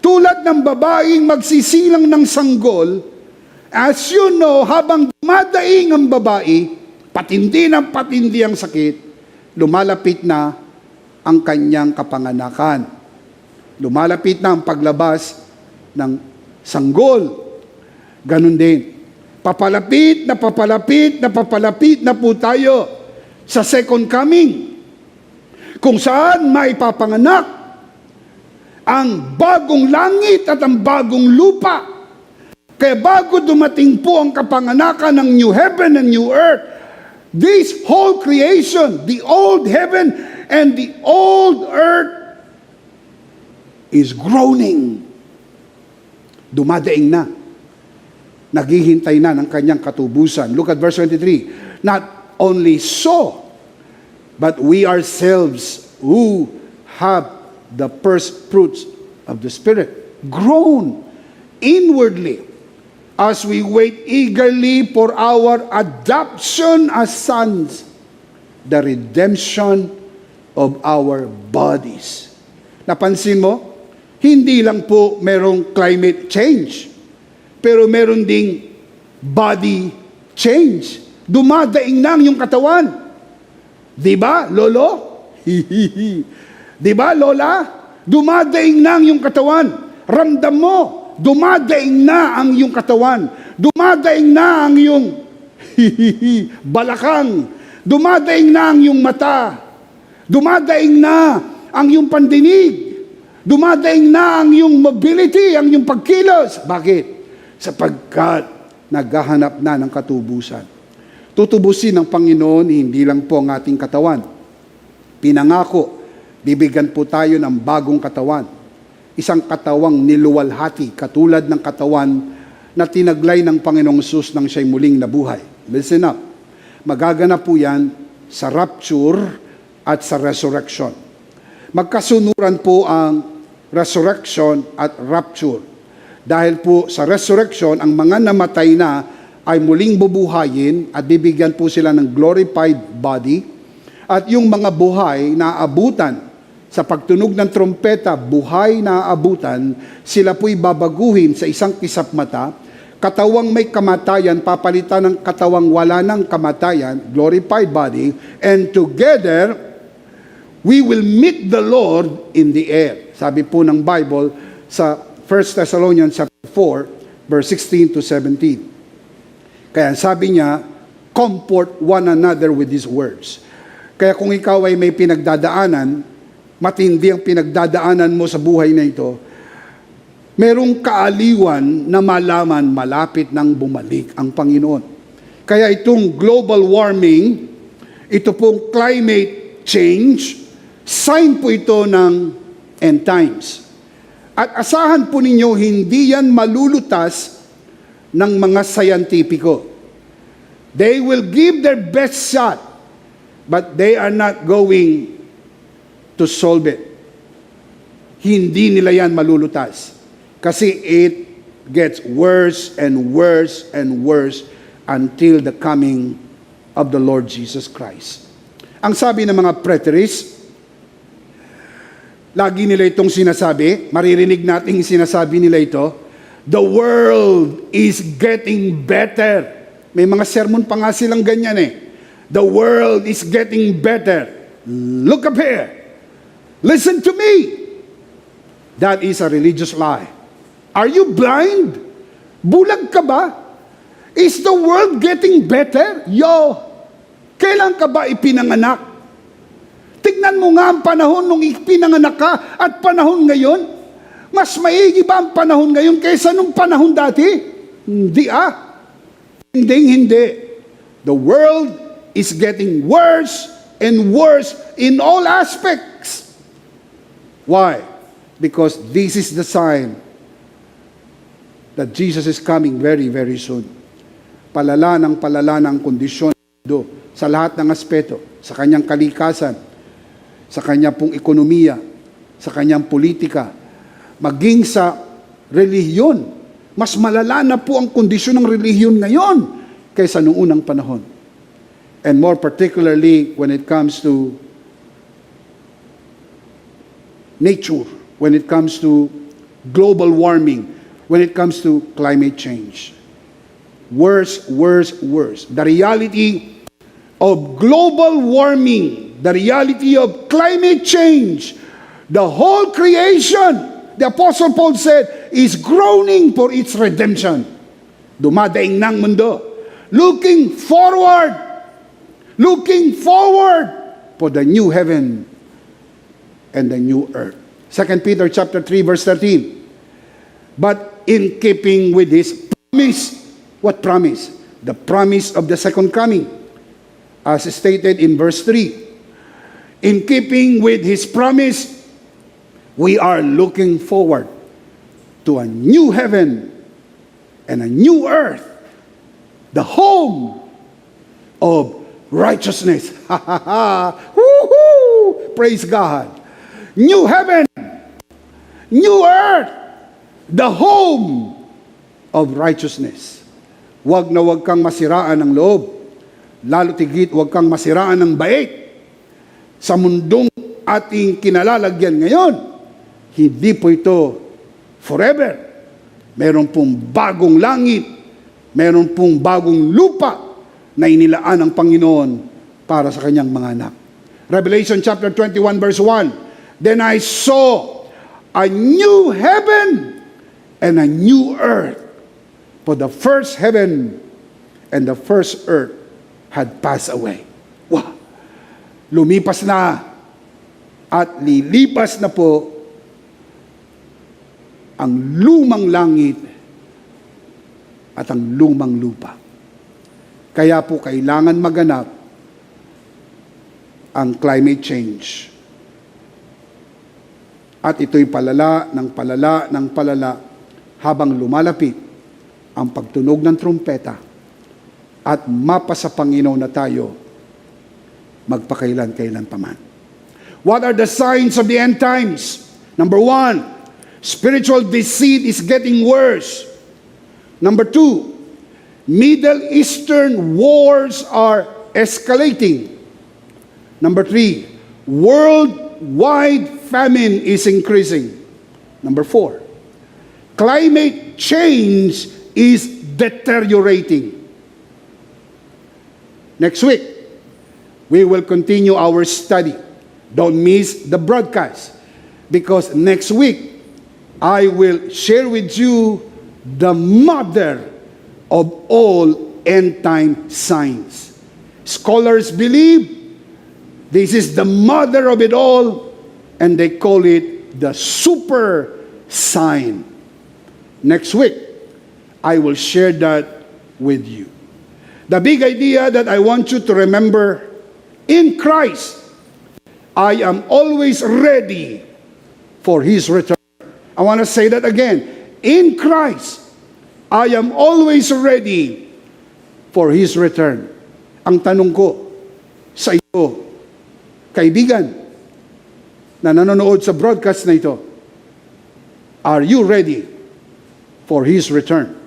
[SPEAKER 2] Tulad ng babaeng magsisilang ng sanggol, as you know, habang dumadaing ang babae, patindi ng patindi ang sakit, lumalapit na ang kanyang kapanganakan. Lumalapit na ang paglabas ng sanggol. Ganun din. Papalapit na papalapit na papalapit na po tayo sa second coming, kung saan maipapanganak ang bagong langit at ang bagong lupa. Kaya bago dumating po ang kapanganakan ng new heaven and new earth, this whole creation, the old heaven and the old earth is groaning. Dumadaing na. Naghihintay na ng kanyang katubusan. Look at verse 23. Not only so, but we ourselves who have the first fruits of the Spirit groan inwardly as we wait eagerly for our adoption as sons, the redemption of our bodies. Napansin mo, hindi lang po merong climate change, pero meron ding body change. Dumadaing na ang iyong katawan. Di ba, Lolo? Di ba, Lola? Dumadaing na ang iyong katawan. Ramdam mo, dumadaing na ang iyong katawan. Dumadaing na ang iyong balakang. Dumadaing na ang iyong mata. Dumadaing na ang iyong pandinig. Dumadaing na ang iyong mobility, ang iyong pagkilos. Bakit? Sapagkat naghahanap na ng katubusan. Tutubusin ng Panginoon, hindi lang po ang ating katawan. Pinangako, bibigyan po tayo ng bagong katawan. Isang katawang niluwalhati, katulad ng katawan na tinaglay ng Panginoong Hesus nang siya'y muling nabuhay. Listen up. Magaganap po yan sa rapture at sa resurrection. Magkasunuran po ang resurrection at rapture. Dahil po sa resurrection, ang mga namatay na ay muling bubuhayin at bibigyan po sila ng glorified body. At yung mga buhay na aabutan sa pagtunog ng trompeta, buhay na aabutan, sila po'y babaguhin sa isang kisap mata. Katawang may kamatayan, papalitan ng katawang wala ng kamatayan, glorified body, and together, we will meet the Lord in the air. Sabi po ng Bible sa 1 Thessalonians chapter 4, verse 16 to 17. Kaya sabi niya, comfort one another with these words. Kaya kung ikaw ay may pinagdadaanan, matindi ang pinagdadaanan mo sa buhay na ito, merong kaaliwan na malaman malapit nang bumalik ang Panginoon. Kaya itong global warming, ito pong climate change, sign po ito ng end times. At asahan po ninyo, hindi yan malulutas ng mga sayantipiko. They will give their best shot, but they are not going to solve it. Hindi nila yan malulutas. Kasi it gets worse and worse and worse until the coming of the Lord Jesus Christ. Ang sabi ng mga preterists, lagi nila itong sinasabi, maririnig natin sinasabi nila ito, the world is getting better. May mga sermon pa nga silang ganyan eh. The world is getting better. Look up here. Listen to me. That is a religious lie. Are you blind? Bulag ka ba? Is the world getting better? Yo, kailan ka ba ipinanganak? Tignan mo nga ang panahon nung ipinanganak ka at panahon ngayon. Mas maigi ba ang panahon ngayon kaysa nung panahon dati? Hindi Hindi. The world is getting worse and worse in all aspects. Why? Because this is the sign that Jesus is coming very, very soon. Palala ng kondisyon sa lahat ng aspeto, sa kanyang kalikasan, sa kanyang pong ekonomiya, sa kanyang politika, maging sa relihiyon. Mas malala na po ang kondisyon ng relihiyon ngayon kaysa noong unang panahon. And more particularly when it comes to nature, when it comes to global warming, when it comes to climate change. Worse, worse, worse. The reality of global warming, the reality of climate change, the whole creation, the Apostle Paul said, is groaning for its redemption. Dumadaing ng mundo. Looking forward for the new heaven and the new earth. 2 Peter chapter 3 verse 13. But in keeping with his promise, what promise? The promise of the second coming, as stated in verse 3. In keeping with his promise, we are looking forward to a new heaven and a new earth, the home of righteousness. Ha ha ha! Woo-hoo! Praise God! New heaven, new earth, the home of righteousness. Huwag na huwag kang masiraan ng loob. Lalo tigit, huwag kang masiraan ng bait. Sa mundong ating kinalalagyan ngayon, hindi po ito forever. Meron pong bagong langit, meron pong bagong lupa na inilaan ng Panginoon para sa kanyang mga anak. Revelation chapter 21 verse 1. Then I saw a new heaven and a new earth. For the first heaven and the first earth had passed away. Wow! Lumipas na at lilipas na po ang lumang langit at ang lumang lupa. Kaya po kailangan maganap ang climate change. At ito'y palala ng palala ng palala habang lumalapit ang pagtunog ng trumpeta at mapa sa Panginoon na tayo magpakailan-kailan paman. What are the signs of the end times? Number 1, spiritual deceit is getting worse. Number 2, Middle Eastern wars are escalating. Number 3, worldwide famine is increasing. Number 4, climate change is deteriorating. Next week, we will continue our study. Don't miss the broadcast, because next week, I will share with you the mother of all end-time signs. Scholars believe this is the mother of it all, and they call it the super sign. Next week, I will share that with you. The big idea that I want you to remember, in Christ, I am always ready for His return. I want to say that again. In Christ, I am always ready for His return. Ang tanong ko sa iyo, kaibigan, na nanonood sa broadcast na ito, are you ready for His return?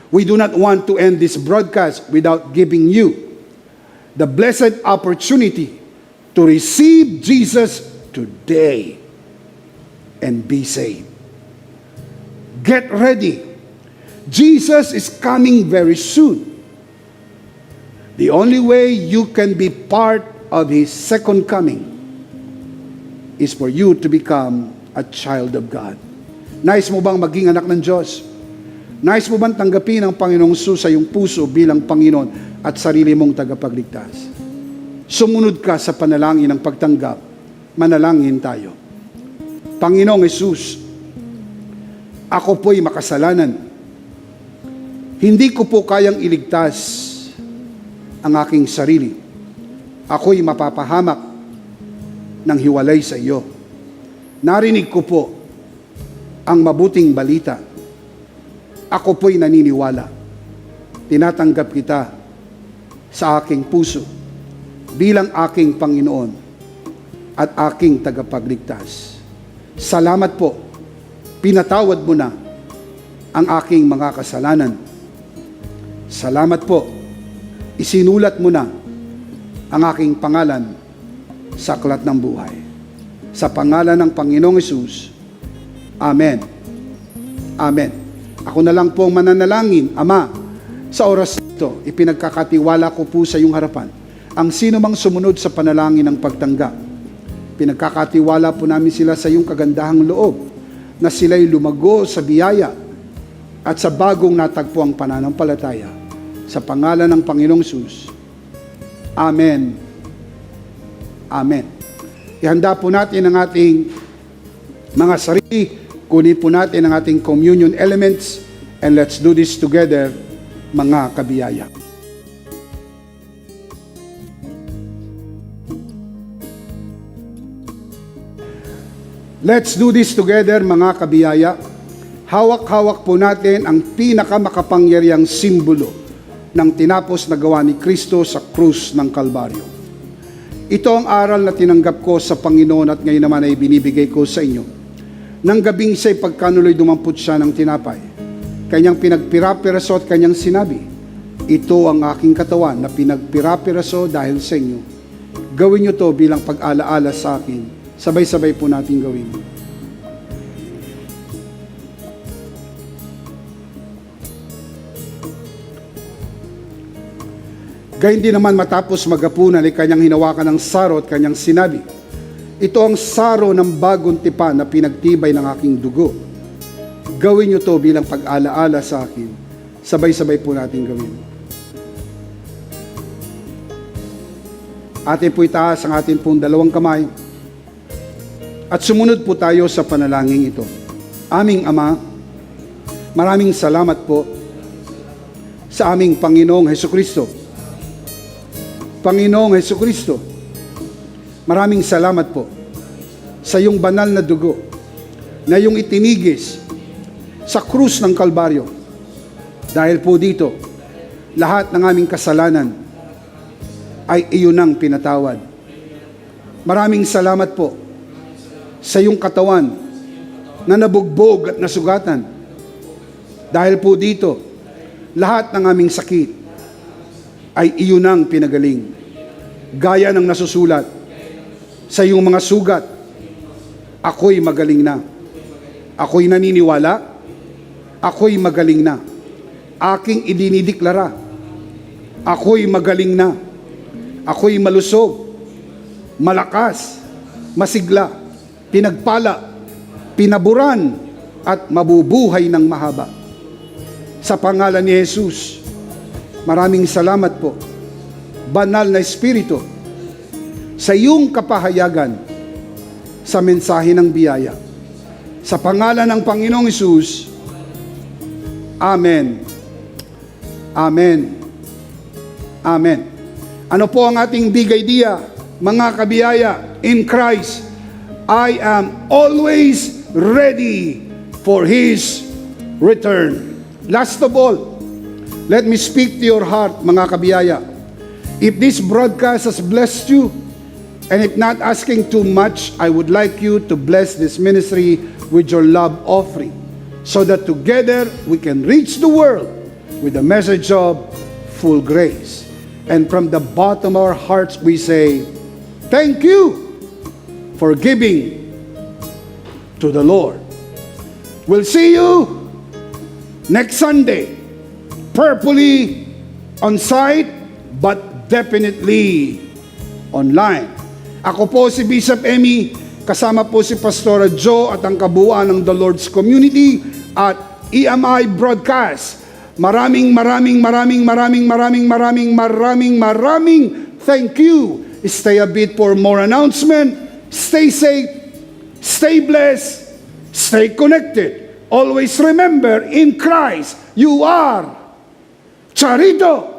[SPEAKER 2] We do not want to end this broadcast without giving you the blessed opportunity to receive Jesus today and be saved. Get ready. Jesus is coming very soon. The only way you can be part of His second coming is for you to become a child of God. Nais mo bang maging anak ng Diyos? Nais mo bang tanggapin ang Panginoong Jesus sa iyong puso bilang Panginoon at sarili mong tagapagligtas? Sumunod ka sa panalangin ng pagtanggap. Manalangin tayo. Panginoong Jesus, ako po'y makasalanan. Hindi ko po kayang iligtas ang aking sarili. Ako'y mapapahamak ng hiwalay sa iyo. Narinig ko po ang mabuting balita. Ako po'y naniniwala. Tinatanggap kita sa aking puso bilang aking Panginoon at aking tagapagligtas. Salamat po, pinatawad mo na ang aking mga kasalanan. Salamat po, isinulat mo na ang aking pangalan sa aklat ng buhay. Sa pangalan ng Panginoong Hesus, Amen. Amen. Ako na lang po ang mananalangin, Ama, sa oras ito, ipinagkakatiwala ko po sa iyong harapan ang sino mang sumunod sa panalangin ng pagtanggap. Pinagkakatiwala po namin sila sa iyong kagandahang loob na sila'y lumago sa biyaya at sa bagong natagpuang pananampalataya. Sa pangalan ng Panginoong Hesus, Amen. Amen. Ihanda po natin ang ating mga sarili. Kunin po natin ang ating communion elements and let's do this together, mga kabiyaya. Let's do this together, mga kabiyaya. Hawak-hawak po natin ang pinakamakapangyarihang simbolo ng tinapos na gawa ni Kristo sa krus ng Kalbaryo. Ito ang aral na tinanggap ko sa Panginoon at ngayon naman ay binibigay ko sa inyo. Nang gabing siya'y pagkanuloy dumampot siya ng tinapay, kanyang pinagpirapiraso at kanyang sinabi, ito ang aking katawan na pinagpirapiraso dahil sa inyo. Gawin niyo to bilang pag-alaala sa akin. Sabay-sabay po natin gawin. Gayun din naman matapos magapunan ay kanyang hinawakan ng saro at kanyang sinabi, ito ang saro ng bagong tipan na pinagtibay ng aking dugo. Gawin niyo to bilang pag-alaala sa akin. Sabay-sabay po natin gawin. Atin po itaas ang atin pong dalawang kamay at sumunod po tayo sa panalangin ito. Aming Ama, maraming salamat po sa aming Panginoong Hesukristo. Panginoong Hesukristo, maraming salamat po sa iyong banal na dugo na iyong itinigis sa krus ng Kalbaryo. Dahil po dito, lahat ng aming kasalanan ay iyon ang pinatawad. Maraming salamat po sa iyong katawan na nabugbog at nasugatan. Dahil po dito, lahat ng aming sakit ay iyon ang pinagaling. Gaya ng nasusulat sa iyong mga sugat, ako'y magaling na. Ako'y naniniwala, ako'y magaling na. Aking idinideklara, ako'y magaling na. Ako'y malusog, malakas, masigla, pinagpala, pinaburan, at mabubuhay ng mahaba. Sa pangalan ni Jesus, maraming salamat po, Banal na Espiritu, sa iyong kapahayagan sa mensahe ng biyaya. Sa pangalan ng Panginoong Hesus, Amen. Amen. Amen. Ano po ang ating big idea, mga kabiyaya, in Christ? I am always ready for His return. Last of all, let me speak to your heart, mga kabiyaya. If this broadcast has blessed you, and if not asking too much, I would like you to bless this ministry with your love offering, so that together we can reach the world with the message of full grace. And from the bottom of our hearts, we say, thank you for giving to the Lord. We'll see you next Sunday, prayerfully on site, but definitely online. Ako po si Bishop Emmy, kasama po si Pastora Joe at ang kabuuan ng The Lord's Community at EMI Broadcast. Maraming thank you. Stay a bit for more announcement. Stay safe, stay blessed, stay connected. Always remember, in Christ, you are Charito.